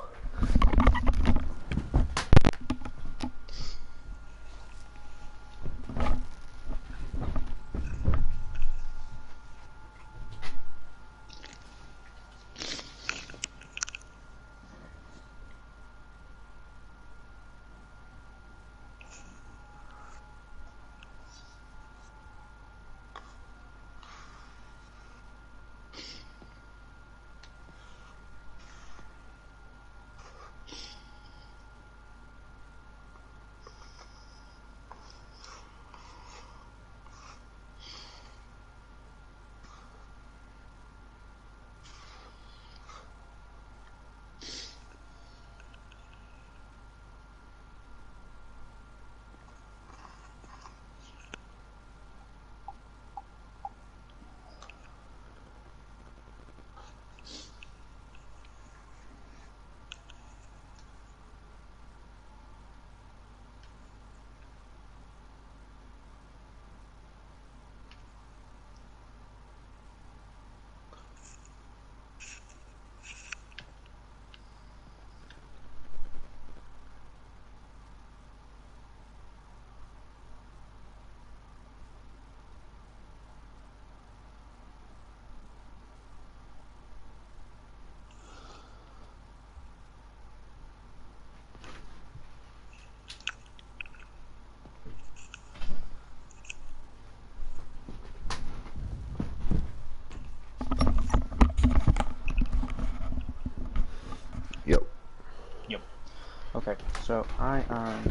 Okay, so I am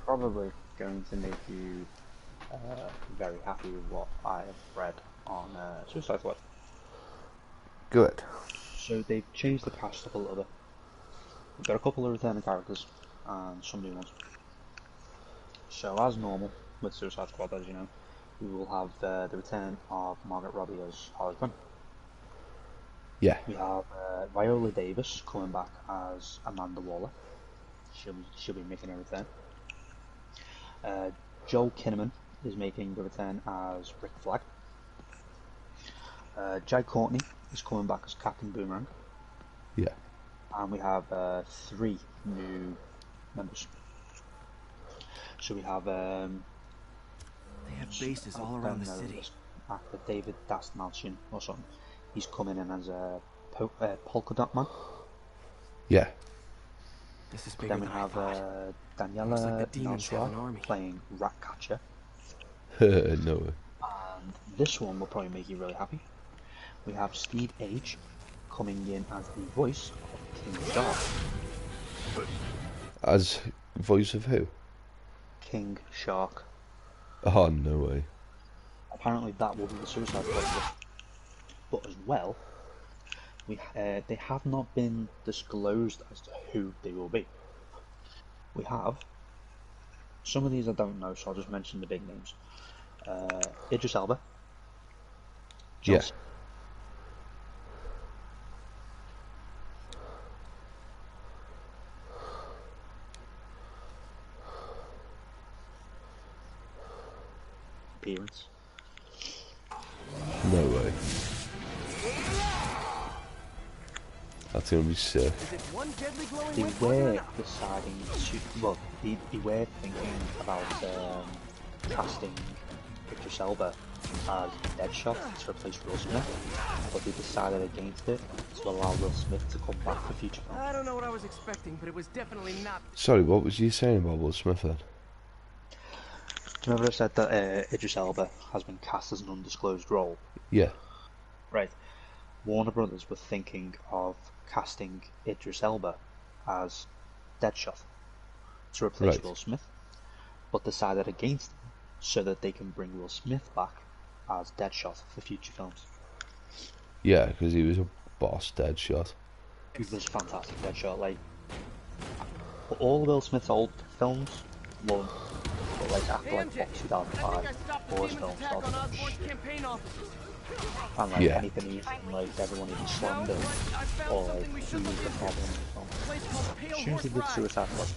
probably going to make you very happy with what I have read on Suicide Squad. Good. So they've changed the cast up a little bit. We've got a couple of returning characters and some new ones. So as normal with Suicide Squad, as you know, we will have the return of Margaret Robbie as Harley Quinn. Yeah. We have Viola Davis coming back as Amanda Waller. She'll be making a return. Joel Kinnaman is making a return as Rick Flag. Jai Courtney is coming back as Captain Boomerang. Yeah. And we have 3 new members. So we have They have bases all around the city. Actor David Dastmalchian or something. He's coming in as a Polka Dot Man. Yeah. This is bigger Then we than I have thought. Daniela like the demons have an Nelswa army. playing Ratcatcher. No way. And this one will probably make you really happy. We have Steve Age coming in as the voice of King Shark. As voice of who? King Shark. Oh, no way. Apparently that will be the Suicide Squad. But as well, they have not been disclosed as to who they will be. We have some of these I don't know, so I'll just mention the big names. Idris Elba. Yes. Appearance. No way. That's gonna be sick. Is it one deadly glowing They white were deciding to, well, they were thinking about casting Idris Elba as Deadshot to replace Will Smith, but they decided against it to allow Will Smith to come back for future films. I don't know what I was expecting, but it was definitely not. Sorry, what was you saying about Will Smith then? Do you remember I said that Idris Elba has been cast as an undisclosed role? Yeah. Right. Warner Brothers were thinking of casting Idris Elba as Deadshot to replace Will Smith, but decided against it so that they can bring Will Smith back as Deadshot for future films. Yeah, because he was a boss Deadshot. He was fantastic Deadshot. Like, but all Will Smith's old films, love, but like after like 2005, all his films started to shit. And like anything even like everyone even slammed him, or like he was the problem in the film. As soon as he did Suicide Squad,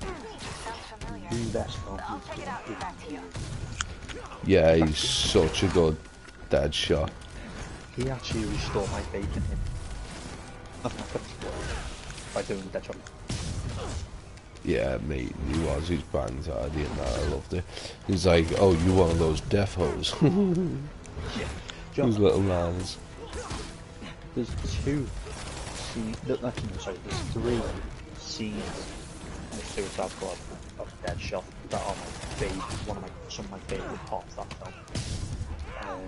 the best film he's done. Yeah, he's such a good Deadshot. He actually restored my faith in him. By doing Deadshot. Yeah, mate, he was. He's banged hard in that. I loved it. He's like, oh, you one of those deaf hoes. Those little lines. There's 2 scenes, sorry, there's 3 scenes in the Suicide Squad of Deadshot that are my favourite, some of my favourite parts of that film.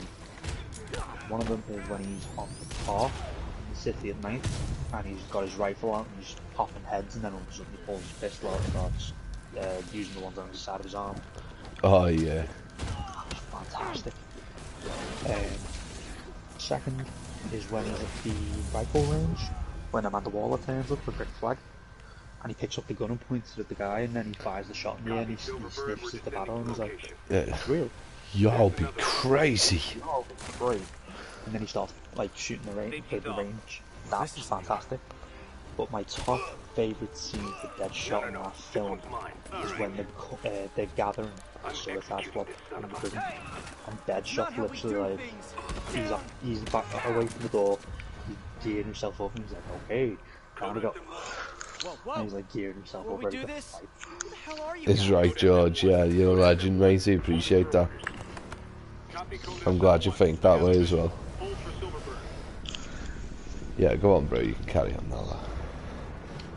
One of them is when he's on the car in the city at night, and he's got his rifle out and he's popping heads, and then all of a sudden he pulls his pistol out and starts using the ones on the side of his arm. Oh yeah. It's fantastic. Second is when he's at the rifle range, when Amanda Waller turns up with Rick Flag, and he picks up the gun and points it at the guy, and then he fires the shot in the air, and he sniffs at the barrel, and he's like, that's real. Y'all be crazy. Y'all be crazy. And then he starts like shooting the range. That's fantastic. But my top favourite scene for Deadshot in that film is when they're gathering the Suicide Squad in the prison, and Deadshot literally like he's back away from the door, he's gearing himself up, and he's like, okay, time to go. And he's like gearing himself up ready to fight. It's right, George. Yeah, you're a legend, mate. I appreciate that. I'm glad you think that way as well. Yeah, go on, bro. You can carry on now.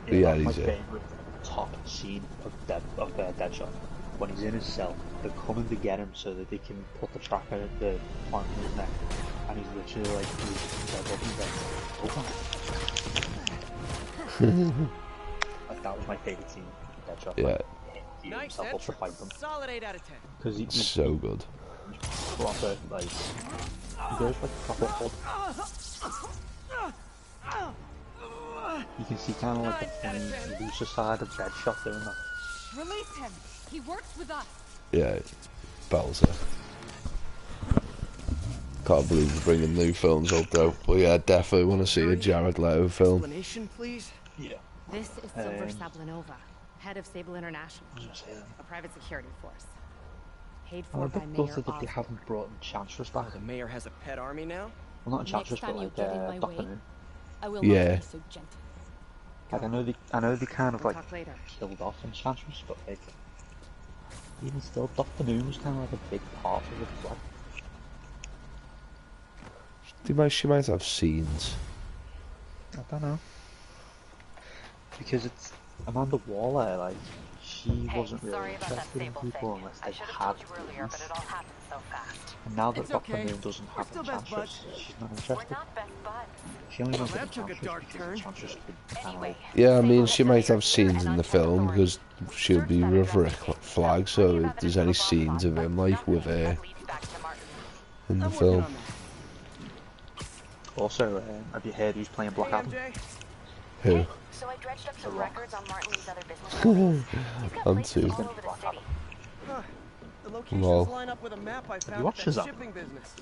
But yeah, that's he's my favourite top scene of Deadshot. When he's in his cell, they're coming to get him so that they can put the tracker at the plant in his neck, and he's literally like, like that was my favourite scene of Deadshot. Yeah. Like, he himself up to fight them. Solid 8 out of 10. Because he's so good. Proper, like, he goes like proper hard. You can see kind of like the funny, looser side of Deadshot doing that. Release him. He works with us. Yeah, Bowser. Can't believe we're bringing new films up though. But yeah, definitely want to see a Jared Leto film. Explanation, please. Yeah. This is Silver Sablinova, head of Sable International, a private security force. paid I'm for a by bit Mayor gutted that they Osborn. haven't brought Enchantress back. The mayor has a pet army now? Well, not Next Enchantress, but time you like get in my Dr. way, Moon. I will Yeah. not be so gentle. Like, I know they kind of We'll like talk later. killed off Enchantress, but like, even still, Dr. Moon was kind of like a big part of the plot. She might have scenes. I don't know. Because it's Amanda Waller, like, she wasn't really interested in people unless they had things. And now that It's Dr. okay. Moon doesn't We're have still best Enchantress, buds. she's not interested. She only wanted That took a Enchantress dark because turn. Enchantress could kind of like... Yeah, I mean, she might have scenes in the film because she'll be with Rick Flag, so if there's any scenes of him, like, with her in the I'm working film. on that. Also, have you heard who's playing Black Hey, Adam? MJ. Who? So I dredged up some records on Martin Lee's other business On properties. two. All over the city. Huh. The locations Well. line up with a map I found watched at that Shazam? shipping business.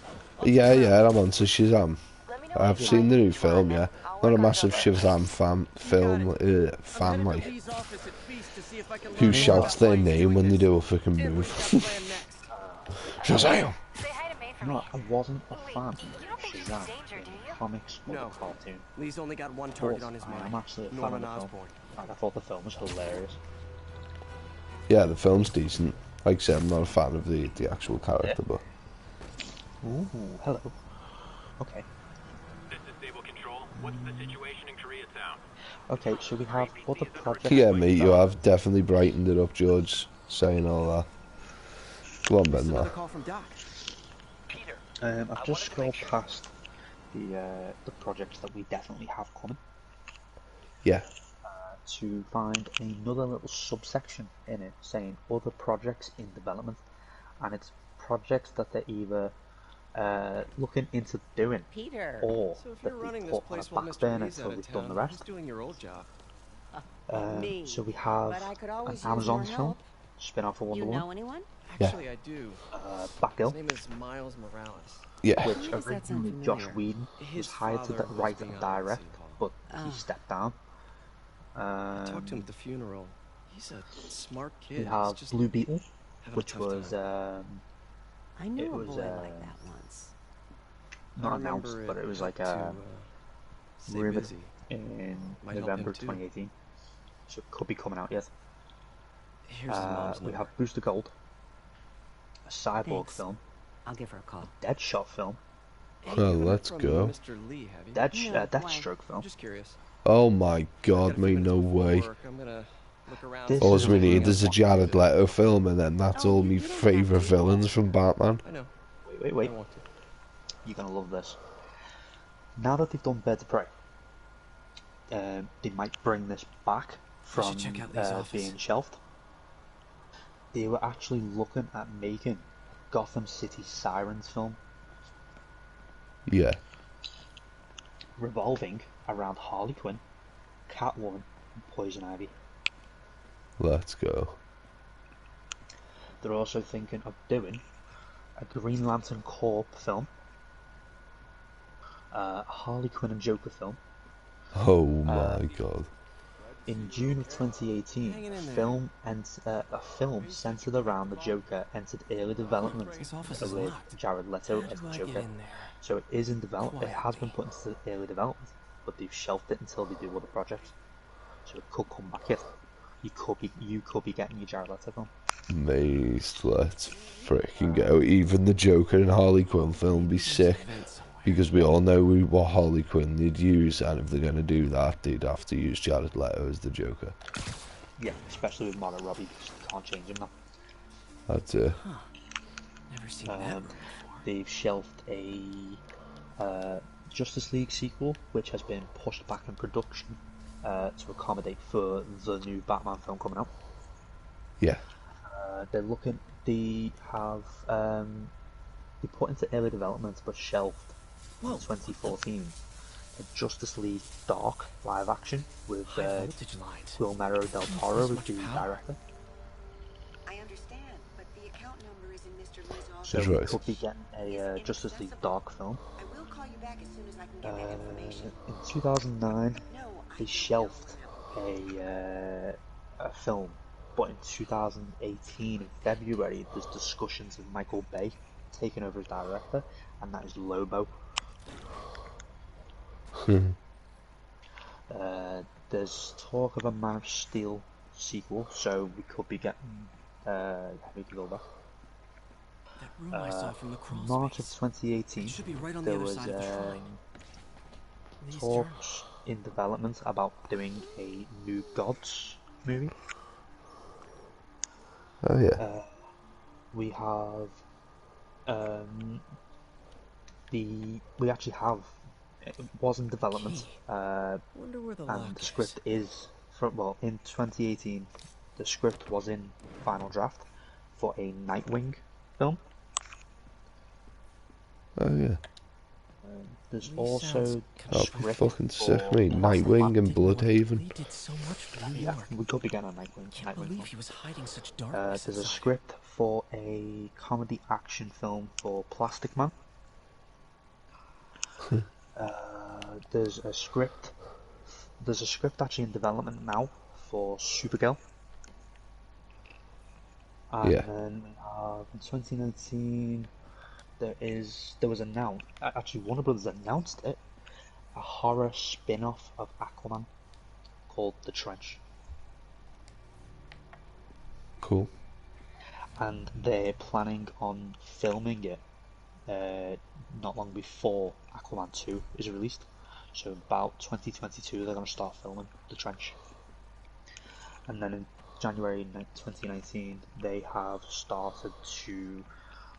Yeah, I'm onto Shazam. Let me know I've when seen the you new film, yeah. Not a massive Shazam fan, I'm like, headed to Lee's office at Feast to see if I can who learn more shouts about their why he's name doing when they this. do a fucking And move. what we got planned next. Shazam! Say hi to May for No, me. I wasn't a Wait, fan you don't of think she's Shazam in danger, do in you? comics or No. the cartoon. Lee's only got one target on his I am mind. actually a fan Norman of the film. Osborn. Like, I thought the film was hilarious. Yeah, the film's decent. Like I said, I'm not a fan of the actual character, but... Ooh, hello. Okay. This is Stable Control. What's the situation in Koreatown? Okay, so we have other projects. Yeah, mate, you have definitely brightened it up, George, saying all that. Go on, Ben, Another now. call from Doc. I've just scrolled past the projects that we definitely have coming Yeah. to find another little subsection in it saying other projects in development, and it's projects that they're either looking into doing Peter. or So if that you're they running this put on place a while back Mr. burner Lee's until out we've of done the town, who's rest. doing your old job? Me. So we have But I could an always use Amazon more film help. spin-off of You Wonder Woman, know anyone? Yeah. Actually, I do. Batgirl, His name is Miles Morales. Yeah. which Why does that sound originally Josh familiar? Whedon was His hired to father was write being and honored at direct, City Hall. but Oh. he stepped down. I talked to him at the funeral. He's a smart kid. We He's have just Blue Beetle, having a which tough was time. I knew it a was, boy like that once. not I announced, remember but it was had like to, stay rumored busy. in Might help November him too. 2018, so it could be coming out yet. Here's his mom's We number. have Booster Gold, a Cyborg Thanks. film, I'll give her a call. Deadshot film, Hey, Well, you haven't let's heard go. from Mr. Lee, have you? No, why? Deathstroke film. I'm just curious. Oh my Got god, a few mate, minutes no before way. work. I'm gonna look around. This see All if is we there's anything need is a else Jared to- Leto film, and then that's Oh, all me you don't have favourite to. villains from Batman. I know. Wait, I want to. you're gonna love this. Now that they've done Birds of Prey, they might bring this back I should from check out Lee's office. being shelved. They were actually looking at making Gotham City Sirens film Yeah. revolving around Harley Quinn, Catwoman, and Poison Ivy. Let's go. They're also thinking of doing a Green Lantern Corps film, a Harley Quinn and Joker film. Oh my god. In June of 2018, Hanging in a there. film centered around the Joker entered early development His office is with locked. Jared Leto How as do the I Joker. get in there? So it is in development. It has been put Quietly. into early development, but they've shelved it until they do other projects. So it could come back yet. You could be getting your Jared Leto film. Mate, let's freaking go. Even the Joker and Harley Quinn film be sick. Because we all know what Harley Quinn they'd use, and if they're going to do that, they'd have to use Jared Leto as the Joker. Yeah, especially with Margot Robbie, because you can't change him now. That's it. Never seen that. They've shelved a Justice League sequel, which has been pushed back in production to accommodate for the new Batman film coming out. Yeah. They have they put into early development but shelved in 2014 a Justice League Dark live action with High voltage lines. Guillermo del Toro as the director. I understand, but the account number is in Mr. Lee's office. So That's we right. could be getting a Justice League Dark film. I will call you back as soon as I can get that information. In 2009, No, I they shelved a film But in 2018, in February, there's discussions of Michael Bay taking over as director, and that is Lobo. There's talk of a Man of Steel sequel, so we could be getting Henry Cavill back. That room I saw from the crawl March of space. 2018, Should be right on there the other was side of the shrine. These talks in development about doing a New Gods movie. Oh yeah. We have we actually have, it was in development, Wonder where the lock and the is. script is from, well, in 2018 the script was in final draft for a Nightwing film. Oh yeah. There's also That'd be script fucking sick, for mate. Nightwing and Bloodhaven. He did so much for New yeah, York. we could be getting a Nightwing Can't film. believe he was hiding such darkness There's a inside. script for a comedy action film for Plastic Man. There's a script actually in development now for Supergirl. And Yeah. then in 2019 there was announced, actually Warner Brothers announced it, a horror spin-off of Aquaman called The Trench. Cool. And they're planning on filming it not long before Aquaman 2 is released. So about 2022 they're going to start filming The Trench. And then in January 2019 they have started to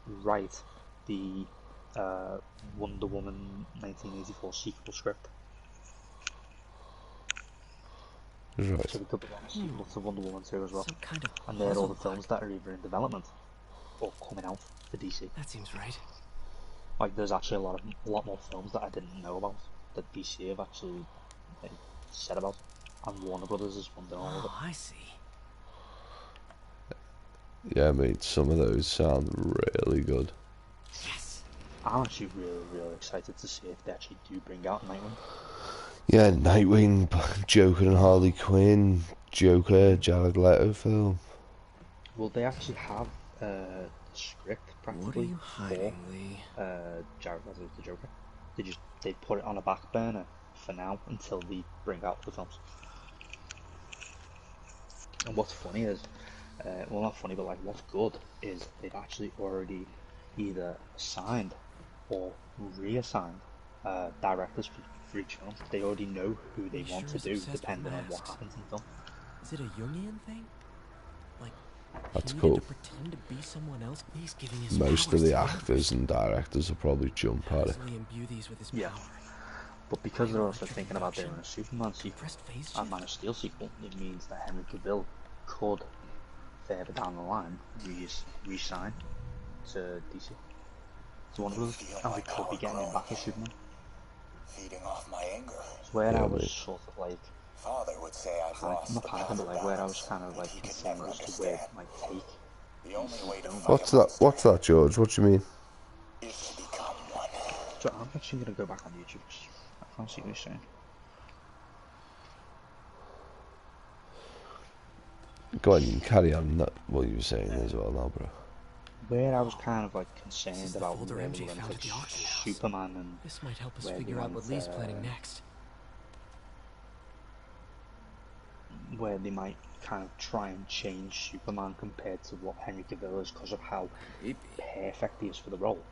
write the Wonder Woman 1984 sequel script. Right. So we could be getting a sequel to Wonder Woman 2 as well. Some kind of And they're all the puzzle films that are either in development or coming out for DC. That seems right. Like, there's actually a lot more films that I didn't know about that DC have actually said about, and Warner Brothers is funding all of it. Oh, I see. Yeah, mate. Some of those sound really good. Yes. I'm actually really excited to see if they actually do bring out Nightwing. Yeah, Nightwing, Joker and Harley Quinn, Joker, Jared Leto film. Will they actually have the script practically What are you hiding, Lee? for Jared Leto's the Joker? They put it on a back burner for now until they bring out the films. And what's funny is, well, not funny, but like what's good is they've actually already either signed or reassigned directors for each film. They already know who they want to do depending on what happens in the film. Is it a Jungian thing? Like, That's he cool. needed to pretend to be someone else? He's giving his Most of powers the to actors and directors will probably jump at it. easily imbue these with his Yeah. power. But because they're also thinking about doing a Superman sequel Pressed phase and Man of Steel sequel, it means that Henry Cavill could, further down the line, re-sign to DC. To Warner Brothers, and we could be getting him back as Superman. Feeding off my anger. So where Yeah, I was mate. sort of like, Father would say I've lost not the panicking, but like where I was kind of like he could concerned never as to where it understand. might take. The only way to fight What's that? What's that, George? What do you mean? is to become one. So I'm actually gonna go back on YouTube. 'Cause I can't see what you're saying. Go on, you can carry on that, what you were saying as well now, bro. Where I was kind of like This concerned is the about folder where MJ they went found at to the auction house. Superman and This might help us where they figure out what went, Lee's planning next. where they might kind of try and change Superman compared to what Henry Cavill is because of how perfect he is for the role.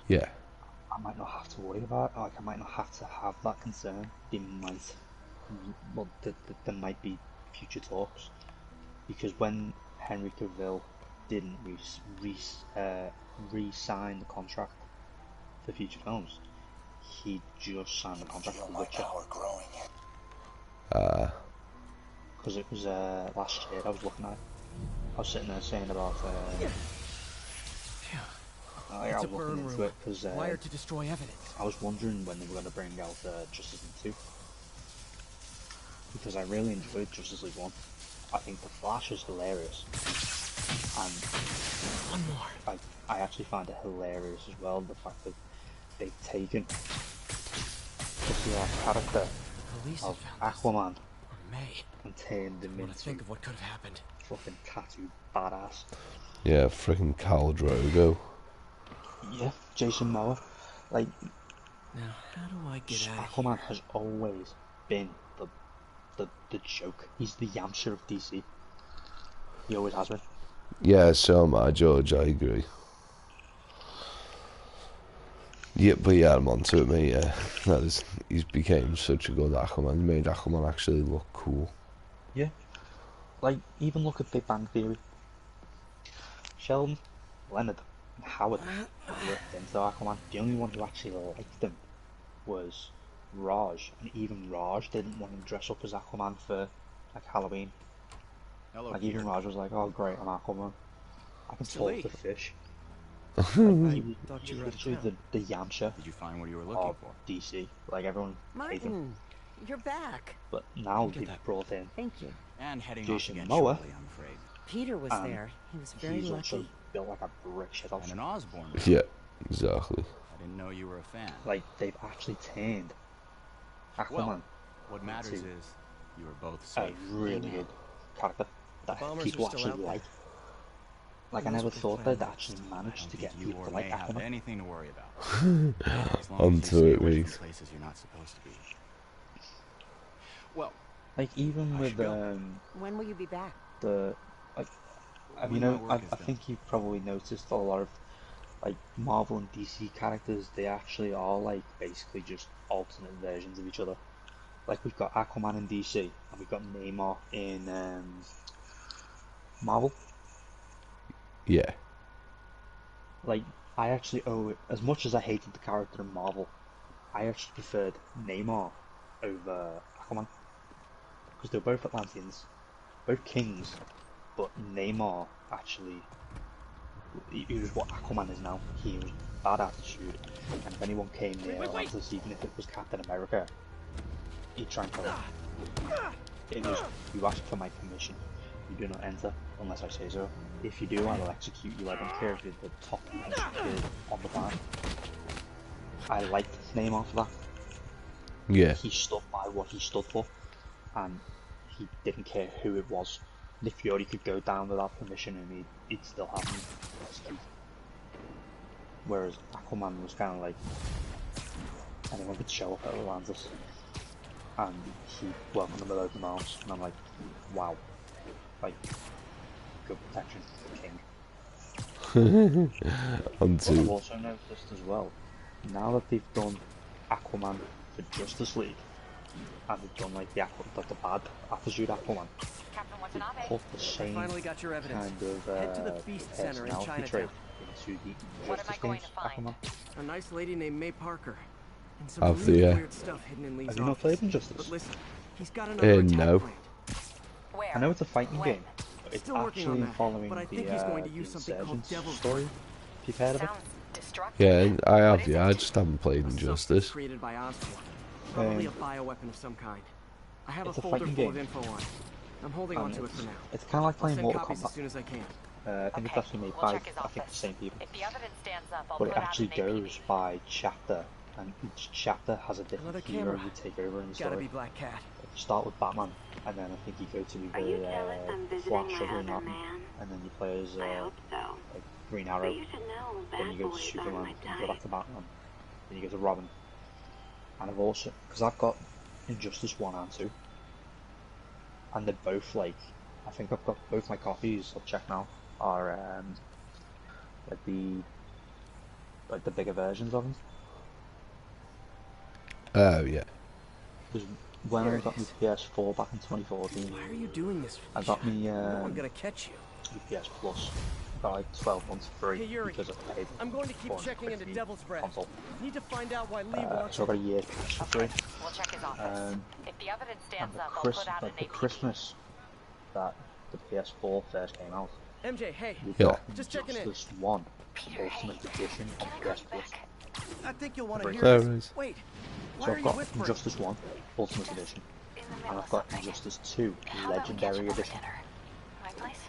Yeah. I might not have to worry about it. Like, I might not have to have that concern. They might, well, there might be future talks, because when Henry Cavill didn't re-sign the contract for future films, he just signed the contract for The Witcher. Because it was last year I was looking at it. I was sitting there saying about I was looking into it because Wired to destroy evidence. I was wondering when they were going to bring out Justice League 2, because I really enjoyed Justice League 1. I think The Flash is hilarious, and one more. I actually find it hilarious as well, the fact that they've taken the character Police of have found Aquaman May. and turned him I want to think into of what could have happened. fucking tattooed badass. Yeah, freaking Khal Drogo. Yeah, Jason Momoa. Like, now how do I get out of Aquaman has always been the joke. He's the Yamcha of DC. He always has been. Yeah, so am I, George. I agree. Yeah, but yeah, I'm onto it, mate. Yeah, he's became such a good Aquaman. He made Aquaman actually look cool. Yeah. Like, even look at Big Bang Theory. Sheldon, Leonard, and Howard ripped into Aquaman. The only one who actually liked him was Raj, and even Raj didn't want to dress up as Aquaman for like Halloween. Hello, like Peter. even Raj was like, "Oh great, I'm Aquaman. I can talk to fish." I thought you were literally the Yamcha. Did you find what you were looking for? DC, like everyone hates him. Martin, you're back. But now they've brought in Thank you. And heading Jason off again Momoa. shortly, I'm afraid. Peter was there. He was very He's also lucky. built like a brick shit house. And an Osborn. Yeah, exactly. I didn't know you were a fan. Like they've actually turned Aquaman. Well, what matters into is you were both a safe. really good character that bombers people are still actually out like. there. Like I never thought they'd actually manage to get You people or to like May have Aquaman. anything to worry about. As long as you Onto stay it, away mate. from places you're not supposed to be. Well, Like even I with should go. When will you be back? the like, I When mean, my work is I done. think you've probably noticed a lot of like Marvel and DC characters. They actually are like basically just alternate versions of each other. Like we've got Aquaman in DC and we've got Namor in Marvel. Yeah. Like I actually owe it as much as I hated the character in Marvel. I actually preferred Namor over Aquaman because they're both Atlanteans, both kings, but Namor actually he was what Aquaman is now. He was bad attitude, and if anyone came near Atlantis, even if it was Captain America, he'd try and kill him. It was, you ask for my permission, you do not enter unless I say so. If you do, I will execute you. I don't care if you're the top kid on the planet. I liked Namor for that. Yeah. He stood by what he stood for, and he didn't care who it was. Nick Fury could go down without permission and he'd still have him executed. Whereas Aquaman was kind of like, anyone could show up at Atlantis, and he welcomed them with open arms, and I'm like, wow, like, good protection for the king. But Onto. I've also noticed as well, now that they've done Aquaman for Justice League, and they've done like the bad attitude Aquaman, they put the same finally got your evidence. kind of Head to the Feast Center in personality trait Chinatown. into the Justice games Aquaman. A nice lady named May Parker. And some Of really the, weird stuff hidden in Lee's Have you not office. played Injustice? But listen, he's got another attack no. planned. I know it's a fighting game, but it's Still working on actually that, following but I think the, he's going to the use something called Insurgents Devil's story. If you've heard of it. Yeah, I have. Yeah, I just haven't played A substance Injustice. created by Osborn. Probably a bioweapon of some kind. I have a it's a folder fighting full game. of info on it. I'm holding on to it for now. It's kind of like I'll playing send Mortal copies as Kombat. soon as I can. I think it's actually made by I think the same people. If the evidence stands up, I'll But put it out actually an APB. goes by chapter, and each chapter has a different Another hero camera. you take over in the Gotta story. be Black Cat. You start with Batman, and then I think you go to either Flash or Green Lantern, and then you play as like Green Arrow. Then you go to Superman, you go back to Batman, then you go to Robin. And I've also, because I've got Injustice 1 and 2, and they're both like, I think I've got both my copies, I'll check now, are like the bigger versions of them. Oh yeah. Because when I got my PS4 back in 2014, Why are you doing this? I got me No, I'm gonna catch you. PS Plus. I got like 12 months free Hey, Yuri, because I paid I'm going to keep checking into $450 Devil's Breath. console. Need to find out why Lee wants So I got a year pass for free. We'll check his office. If the evidence And stands the, up, I'll put out an the APB. Christmas that the PS4 first came out, MJ, hey, we Yeah. got just checking in. Justice 1 Ultimate Edition on PS Plus. I think you'll want to Break hear There this. it is. Wait, why So are I've you got whispering? Injustice 1 Ultimate Edition, and I've got Injustice 2 Legendary Edition. My place?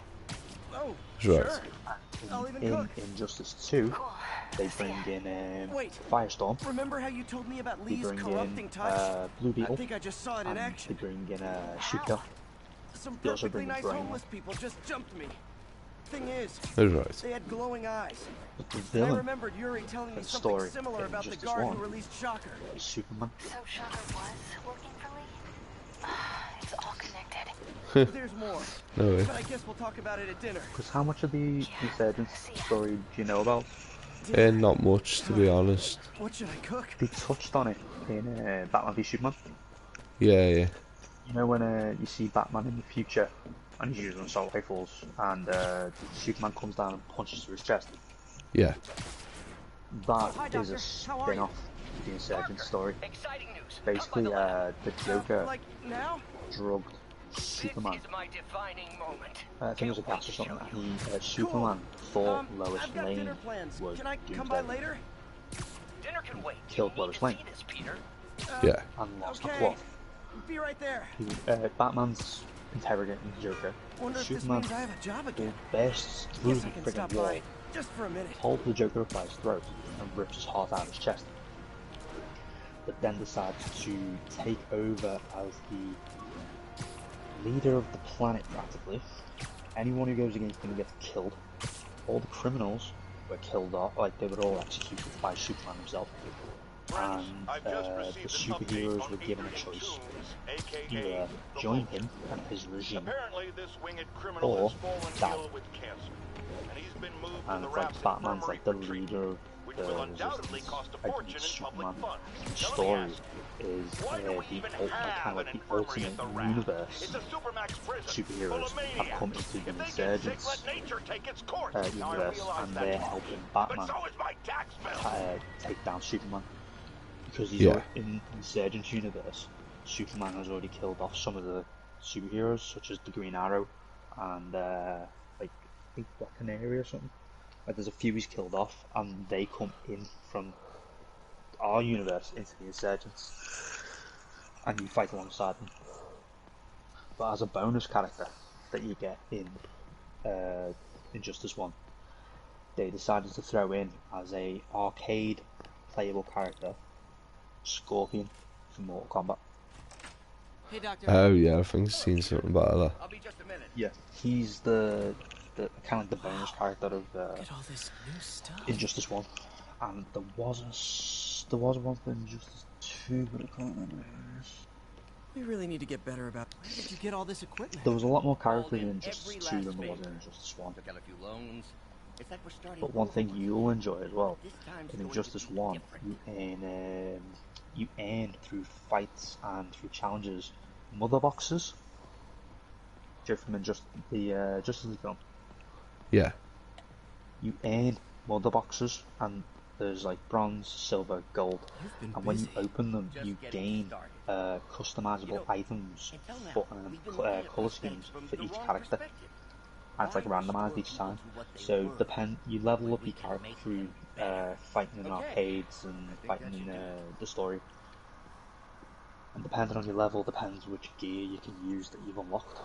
Oh, Right. sure. I'll even In cook. Injustice 2, they bring in Wait. Firestorm, Remember how you told me about they Lee's bring corrupting in touch? Blue I Beetle, think I just saw it in and they action. bring in Sheepdog. Some He also perfectly brings nice Brain. homeless people just jumped me. Thing is, That's right. they had glowing eyes. But the And I villain remembered Yuri telling me of the something story similar in about the Injustice guard 1 who released Shocker. is Superman. So Shocker was working for Lee? It's all connected. There's more. No way. But I guess we'll talk about it at dinner. Because how much of the Insurgents story do you know about? Not much, to be honest. What should I cook? They touched on it in Batman v Superman. Yeah, yeah. You know when you see Batman in the future and he's using assault rifles and Superman comes down and punches through his chest? Yeah. That Hi, is Doctor. a How are you? spin-off of the Insurgent story. Exciting news. Basically, the Joker Like now? drugged Superman. This is my defining moment. I think it was a gas or something. And Superman thought Lois I've got Lane dinner plans. was Can I come by Doomsday. later? Dinner can wait. Killed You need Lois to Lane. see this, Peter. Yeah. And lost the Okay. plot. Be right there. Batman's interrogating the Joker. Wonder if this Superman means I have a job again. bursts through Guess the I can friggin' stop wall, by just for a minute. holds the Joker up by his throat, and rips his heart out of his chest. But then decides to take over as the leader of the planet, practically. Anyone who goes against him gets killed. All the criminals were killed off, like they were all executed by Superman himself. And the superheroes were given a choice. Either join him and his regime, or die. And it's like Batman's like the leader of the resistance against Superman. The story is the ultimate universe. Superheroes have come into the Insurgents universe, and they're helping Batman take down Superman. Because he's in the Insurgents universe, Superman has already killed off some of the superheroes, such as the Green Arrow and like I think Black Canary or something. Like there's a few he's killed off, and they come in from our universe into the Insurgents, and you fight alongside them. But as a bonus character that you get in Injustice 1, they decided to throw in as a arcade playable character Scorpion from Mortal Kombat. Hey, Doctor. Oh yeah, I think I've seen something about that. I'll be just a minute. Yeah, he's the kind of the bonus character of Get all this new stuff. Injustice 1, and there was one for Injustice 2, but I can't remember. We really need to get better about. Where did you get all this equipment? There was a lot more characters in Injustice 2 than there was in Injustice 1. Got a few loans. It's like we're starting But one thing you'll enjoy as well, This time's in going to Injustice be 1, different. you earn through fights and through challenges mother boxes. Do you remember the Justice League film? Yeah. You earn mother boxes, and there's like bronze, silver, gold, and when you open them, you gain customizable items for colour schemes for each character. And it's like randomised each time. So you level up your character through fighting in arcades and fighting in the story. And depending on your level, depends which gear you can use that you've unlocked.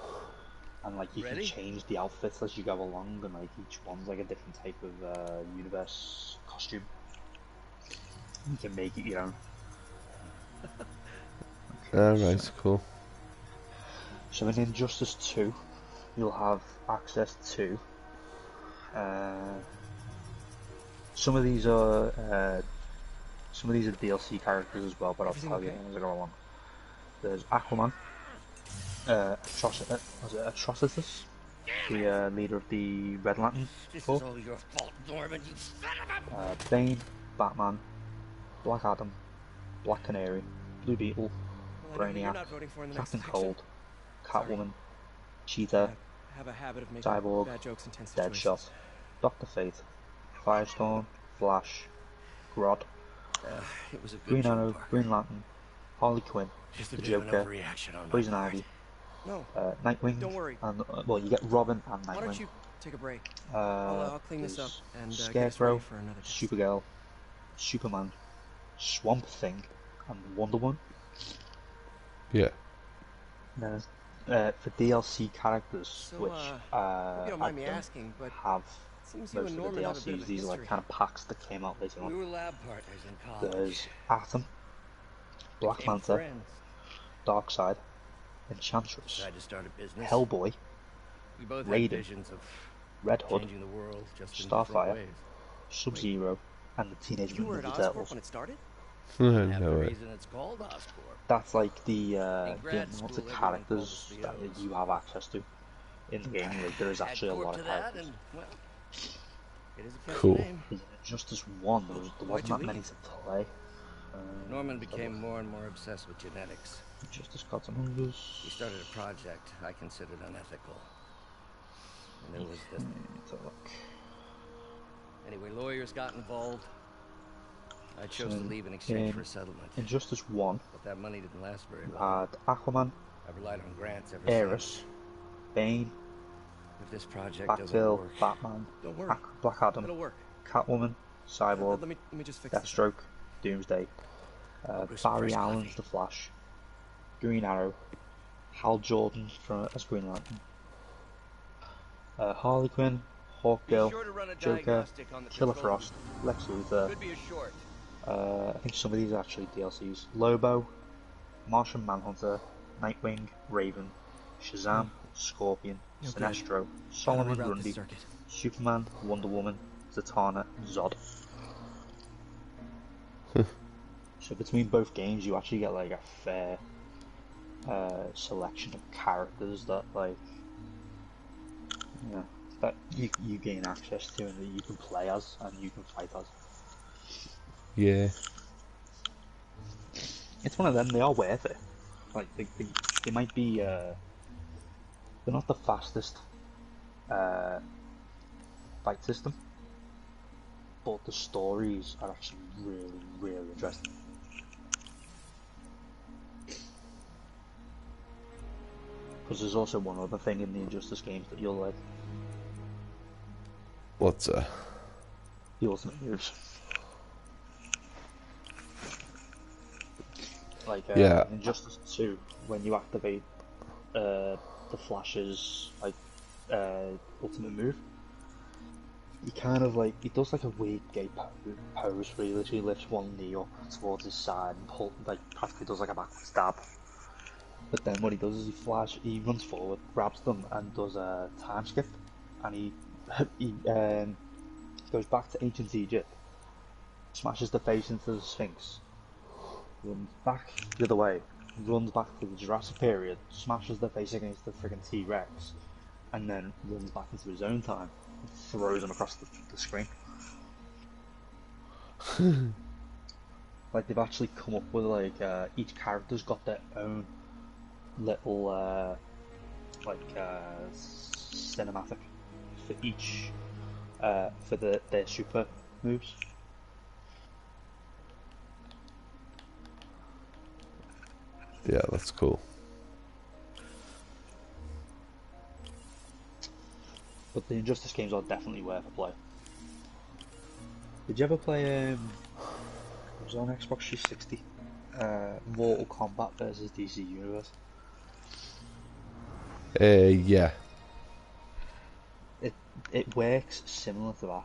And like you can change the outfits as you go along, and like each one's like a different type of universe costume. You can make it your own. Alright, cool. So in Injustice 2, you'll have access to some of these are DLC characters as well, but I'll tell you as I go along. There's Aquaman, Atrocitus, the leader of the Red Lantern Corps, your fault, Norman, you son of a... Bane, Batman, Black Adam, Black Canary, Blue Beetle, Brainiac, Captain Cold, Catwoman, Cheetah, have a habit of making Cyborg, bad jokes in tense Deadshot, situations. Dr. Fate, Firestorm, Flash, Grodd, It was a good Green joke, Arrow, Parker. Green Lantern, Harley Quinn, Just a the bit of an Joker, overreaction on my Poison part. Ivy, No, Nightwing, don't worry. and well, you get Robin and Why don't Nightwing. you take a break? I'll clean this up there's and get us Scarecrow, ready for another test. Supergirl, Superman, Swamp Thing, and Wonder Woman. Yeah. Then, for DLC characters, So, which if you don't mind me don't asking, but have seems you most and of the Norman have a bit of DLCs, a these are like history. kind of packs that came out later We on. were lab partners in college. There's Atom, Black Became Manta, friends. Darkseid, Enchantress, Tried to start a business. Hellboy, We both had Raiden, visions of Red Hood, changing the world just in different Starfire, ways. Sub-Zero, and the Teenage You were Mutant at Ninja Oscorp Turtles. when it started? Half No the way. reason it's called Oscorp. That's like the grad amount of school, everyone called us characters the that O's. you have access to in the game. Like, there is Add actually a Corp lot to of that, characters. and well, it is a catchy Cool. name. In Injustice 1, there Why'd wasn't you that many leave? to play. Norman became more and more obsessed with genetics. Injustice Gods Among Us. He started a project I considered unethical. And there was this. Let's have a look. Anyway, lawyers got involved. I chose to leave in exchange for a settlement. Injustice 1, But that money didn't last very you long. had Aquaman, I've relied on grants ever Ares, since. Bane, If this project doesn't Batgirl, work, Batman, Don't worry. Black Adam, It'll work. Catwoman, Cyborg, Let me just fix this. Deathstroke, Doomsday, brew some Barry fresh Allen's coffee. The Flash, Green Arrow, Hal Jordan as Green Lantern, Harley Quinn, Hawkgirl, sure to run a Joker, diagnostic on the Killer patrol. Frost, Lex Luthor. Could be a short. I think some of these are actually DLCs. Lobo, Martian Manhunter, Nightwing, Raven, Shazam, Scorpion, Sinestro, Solomon reroute this Grundy, circuit. Superman, Wonder Woman, Zatanna, Zod. So between both games, you actually get like a fair selection of characters that like, that you gain access to and that you can play as and you can fight as. Yeah. It's one of them. They are worth it. Like they might be. They're not the fastest fight system, but the stories are actually really, really interesting. Because there's also one other thing in the Injustice games that you'll like: What's the ultimate moves. Like Yeah. in Injustice 2, when you activate the Flash's like ultimate move, he kind of like he does like a weird gay pose where he literally lifts one knee up towards his side and practically does like a backward stab. But then what he does is he runs forward, grabs them, and does a time skip, and he goes back to ancient Egypt, smashes the face into the Sphinx, runs back the other way, runs back to the Jurassic period, smashes the face against the friggin' T-Rex, and then runs back into his own time and throws him across the screen. Like they've actually come up with like each character's got their own little cinematic for each for their super moves. Yeah, that's cool. But the Injustice games are definitely worth a play. Did you ever play it was on Xbox 360 Mortal Kombat versus DC Universe? Yeah. It works similar to that.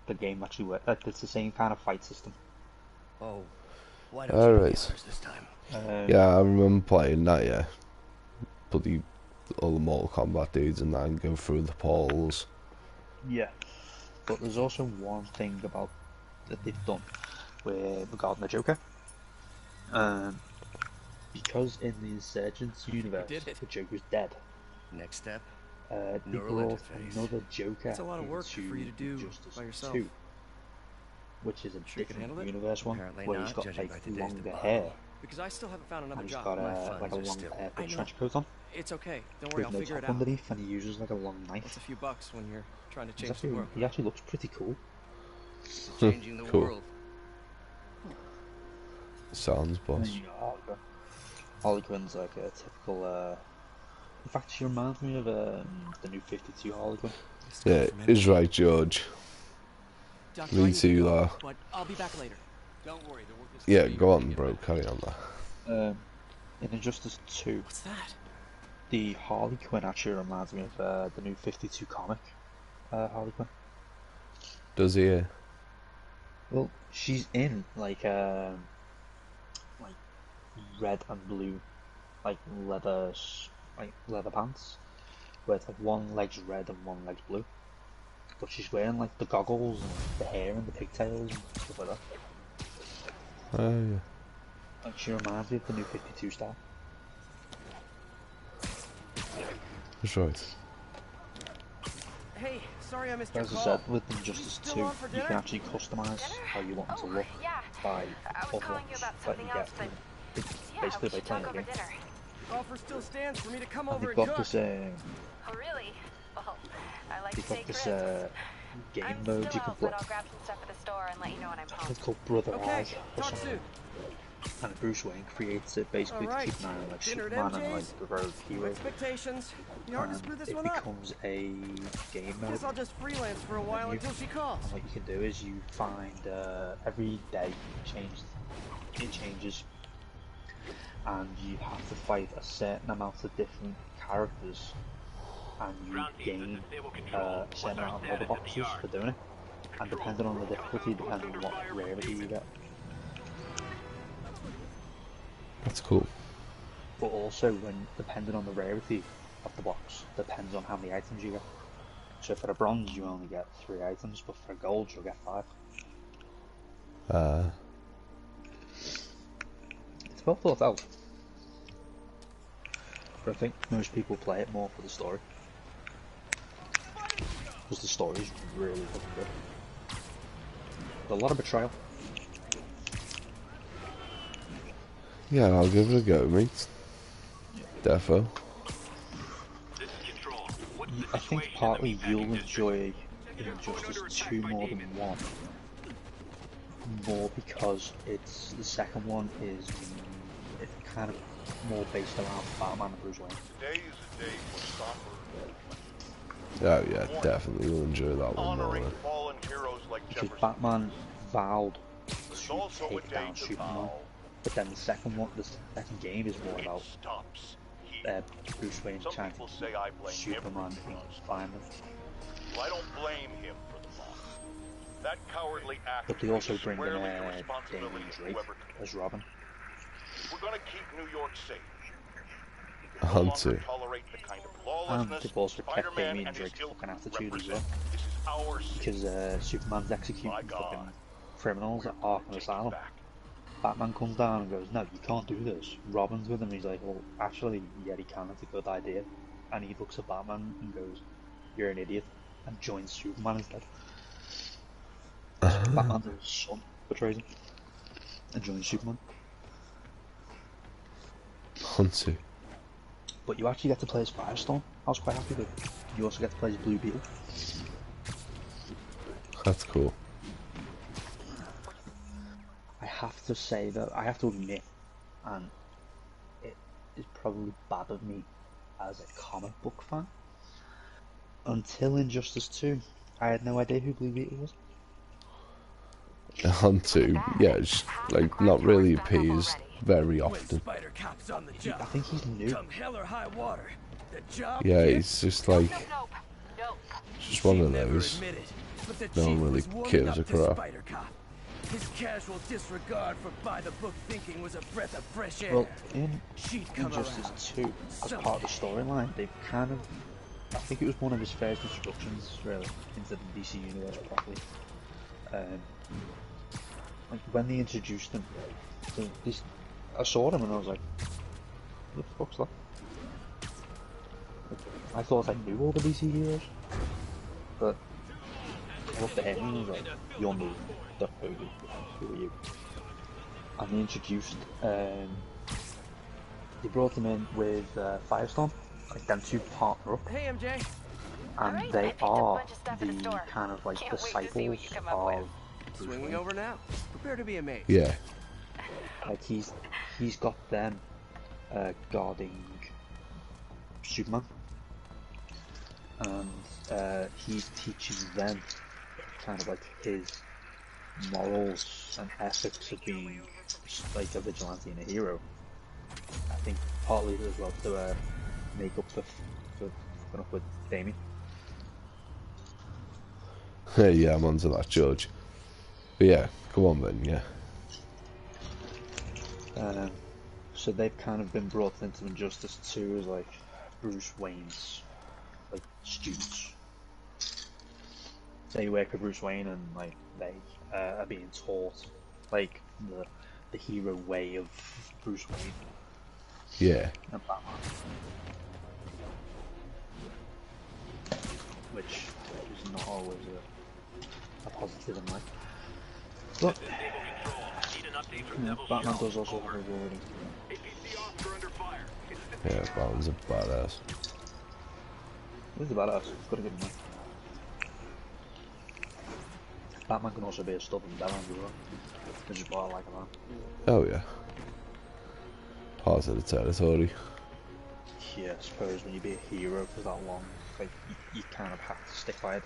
The game actually works. Like, it's the same kind of fight system. Oh, why don't you do the Alright. others this time? Yeah, I remember playing that, yeah. Bloody all the Mortal Kombat dudes and that and go through the portals. Yeah. But there's also one thing about that they've done regarding the Joker. Because in the Insurgents universe, the Joker's dead. Next step. They Neural brought interface. another Joker It's a lot of work into for you to do Injustice by yourself. 2, which is a Sure you can different handle it? universe one, Apparently where not, he's got judging by like today's longer debacle. hair, Because I still haven't found another and he's job. got My like a funds are long still- haircut I know. trench coat on, It's okay. Don't worry, with I'll no figure top it out. underneath, and he uses like a long knife. It's a few bucks when you're trying to He's change the world. he actually looks pretty cool. Changing the Cool. world. Sounds And then boss. you got Harley Quinn. Harley Quinn's like a typical. In fact, she reminds me of the new 52 Harley Quinn. Yeah, is right, George. Doctor, Me I need to too, go, but I'll be back later. Don't worry, the work is Yeah, go on, bro. Carry on that. In Injustice 2, What's that? the Harley Quinn actually reminds me of the new 52 comic Harley Quinn. Does he? Well, she's in like red and blue like leather pants, where it's like one leg's red and one leg's blue. But she's wearing like the goggles and the hair and the pigtails and stuff like that. Oh yeah. Like she reminds me of the new 52 style. That's right. Hey, sorry I missed your As call. I said, with Injustice 2, you can actually customize how you want them to look by offers that you get from basically by playing the game. Offer still stands for me to come And over they've and got cook. this, Oh, really? Well, I like they've to got take this risks. game I'm mode still you can out, play. but I'll grab some stuff at the store and let you know when I'm home. It's called Brother Okay, Oz or talk something. soon. And Bruce Wayne creates it basically to keep an eye on like Dinner at Superman and MJ's? like the rogue hero. Expectations. Be hard to screw this It one up. becomes a game mode. Guess I'll just freelance for a while until she calls. And what you can do is you find every day it changes, and you have to fight a certain amount of different characters, and you gain a certain amount of mother boxes for doing it. And depending on the difficulty, depends on what rarity you get. That's cool. But also, depending on the rarity of the box, depends on how many items you get. So for a bronze, you only get 3 items, but for a gold, you'll get 5. It's well thought out. But I think most people play it more for the story. Because the story is really fucking good. There's a lot of betrayal. Yeah, I'll give it a go, mate. Defo. I think partly you'll enjoy Injustice 2 more than 1. More because it's the second one is it's kind of more based around Batman and Bruce Wayne. Today is a day for Oh yeah, definitely will enjoy that one more. honoring fallen heroes like Because Jefferson. Batman vowed It's to also a take day down to Superman, vow. but then the second game is more about Stops. Bruce Wayne Some trying people to say I blame Superman him for being drugs. violent. Well, I don't blame him for the loss. That cowardly act. But they also bring in squarely the responsibility Damian of Drake whoever as Robin. We're gonna keep New York safe. A hunter. Tolerate the kind of And lawlessness they've also kept Spider-Man Damian and his Drake's ilk fucking attitude as well. represent. This is our city. Because Superman's executing My fucking God. criminals at Arkham Asylum. Batman comes down and goes, no, you can't do this. Robin's with him, he's like, well, actually, yeah, he can, it's a good idea. And he looks at Batman and goes, you're an idiot, and joins Superman instead. Batman's son betrays him, and joins Superman. Hunter. But you actually get to play as Firestorm. I was quite happy with it. You also get to play as Blue Beetle. That's cool. I have to say that, I have to admit, and it is probably bad of me as a comic book fan, until Injustice 2, I had no idea who Blue Beetle was. A hunter, yeah, it's like not really appears very often. Spider Cop's on the I job. think he's new. Come hell or high water. The job. Yeah, kid? he's just like, just one of Never those. admitted, but the No chief one really was warming cares up a to crap. Spider Cop. His casual disregard for by-the-book thinking was a breath of fresh air. Well, in She'd come Injustice around. 2, as part of the storyline, they've kind of, I think it was one of his first introductions, really, into the DC universe properly. Like, when they introduced him, I saw him and I was like, what the fuck's that? I thought I knew all the DC heroes, but I looked at him and I was like, you're new, don't know who are you? And they introduced, they brought him in with Firestorm, like them two partner up, Hey, MJ. and they are the kind of like disciples of Bruce Swinging Wayne. over now. Prepare to be amazed. Yeah. Like he's got them guarding Superman, and he teaches them kind of like his morals and ethics of being like a vigilante and a hero. I think partly as well to make up for fucking up with Damien. Yeah, I'm onto that, George. But yeah, go on then, yeah. So they've kind of been brought into Injustice 2 as like Bruce Wayne's like students. They work with Bruce Wayne and like they are being taught like the hero way of Bruce Wayne. Yeah. And Batman. Which is not always a positive in life. But Batman does also have a rewarding. Yeah, Batman's a badass. He's a badass. He's got a good mind. Batman can also be a stubborn villain as well. Which is what I like about him. Oh yeah. Part of the territory. Yeah, I suppose when you be a hero for that long, like you kind of have to stick by it.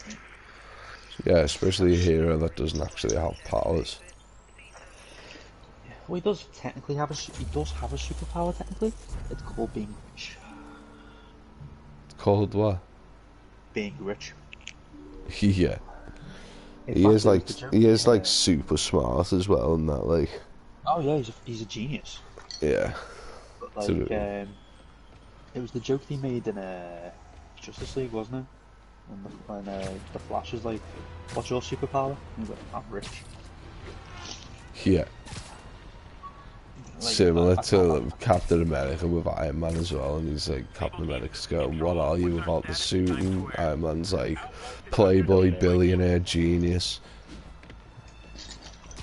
Yeah, especially a hero that doesn't actually have powers. Yeah, well, he does technically have a superpower. Technically, it's called being rich. It's called what? Being rich. Yeah. He is like super smart as well, and that like. Oh yeah, he's a genius. Yeah. But, like, it was the joke he made in Justice League, wasn't it? When the Flash is like, "What's your superpower?" And he's like, "I'm rich." Yeah. Like, Similar to Captain America with Iron Man as well, and he's like, Captain America's going, "What are you without the suit?" And Iron Man's like, "Playboy, billionaire, genius."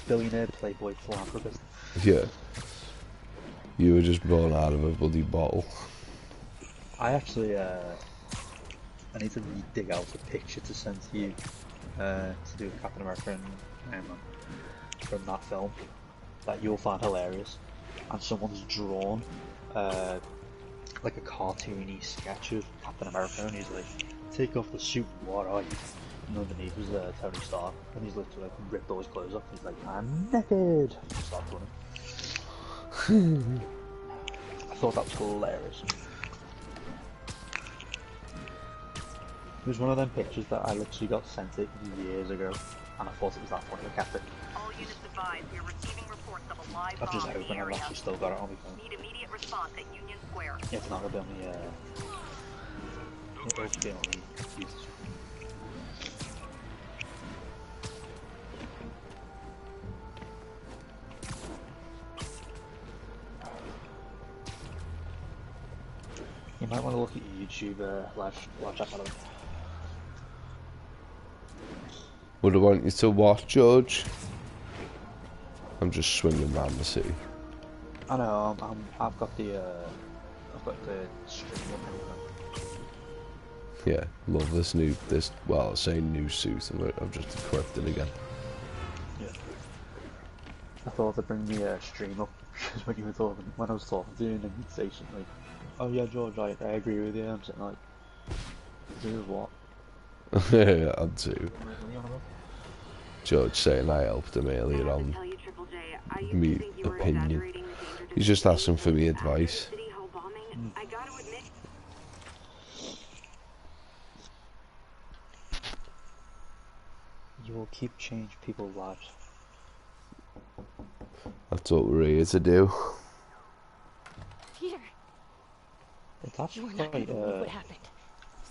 Billionaire, playboy, philanthropist. Yeah. You were just born out of a bloody bottle. I actually, I need to dig out a picture to send to you, to do with Captain America and Iron Man from that film that you'll find hilarious. And someone's drawn, like a cartoony sketch of Captain America, and he's like, "Take off the suit, what are you?" And underneath was Tony Stark, and he's literally like ripped all his clothes off. He's like, "I'm naked." Start running. I thought that was hilarious. It was one of them pictures that I literally got sent it years ago, and I thought it was that funny. I kept it. All units advised, we are receiving reports of a live I've just bomb in the opened it, I've area. actually still got it on my phone. Need immediate response at Union Square. It's not gonna be on the it'll be on the YouTube. You might want to look at your YouTube live chat, by the way. Would I want you to watch, George? I'm just swinging round the city. I know. I've got the stream up. Yeah, love this well, I say new suit, and I've just equipped it again. Yeah. I thought I'd bring the stream up because when I was talking to you, and then you'd say something like, "Oh yeah, George, I agree with you." I'm sitting like, "Agree with what?" Yeah, I'm too. George saying I helped him earlier on. Me opinion. He's just asking for me advice. You will keep change people's lives. That's what we're here to do. Peter. It's actually You were not quite, gonna believe what happened.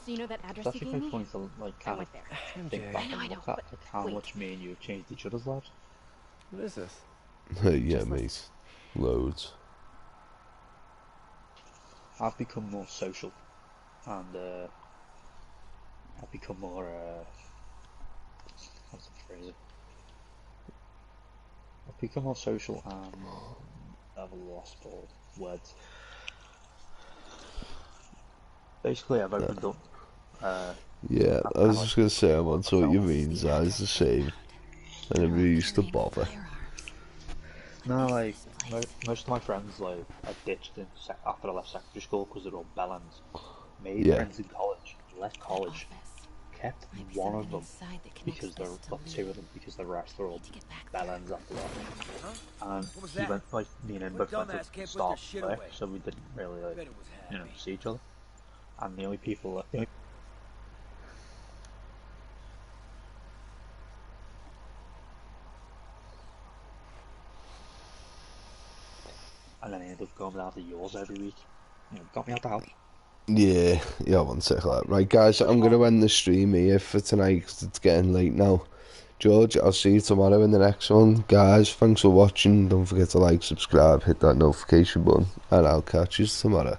So you know that it's address you actually gave quite me? funny to like kind of think back and look at like how much me and you have changed each other's lives. What is this? Yeah, mate. Loads. I've become more social, and I've become more what's the phrase? I've become more social, and I've lost all words. Basically, I've opened up. Yeah, I was just gonna say I'm on to what you mean, Zai. It's the same. I never used to bother. No, like most of my friends, like I ditched after I left secondary school because they're all bellends. Made friends in college, left college, kept one of them because they're two of them because the rest are all bellends after that. And he went like me and him both went to start work, so we didn't really like see each other. And the only people that and then I end up going down to yours every week. You know, got me out the house. Yeah, one sec. Right, guys, I'm going to end the stream here for tonight 'cause it's getting late now. George, I'll see you tomorrow in the next one. Guys, thanks for watching. Don't forget to like, subscribe, hit that notification button, and I'll catch you tomorrow.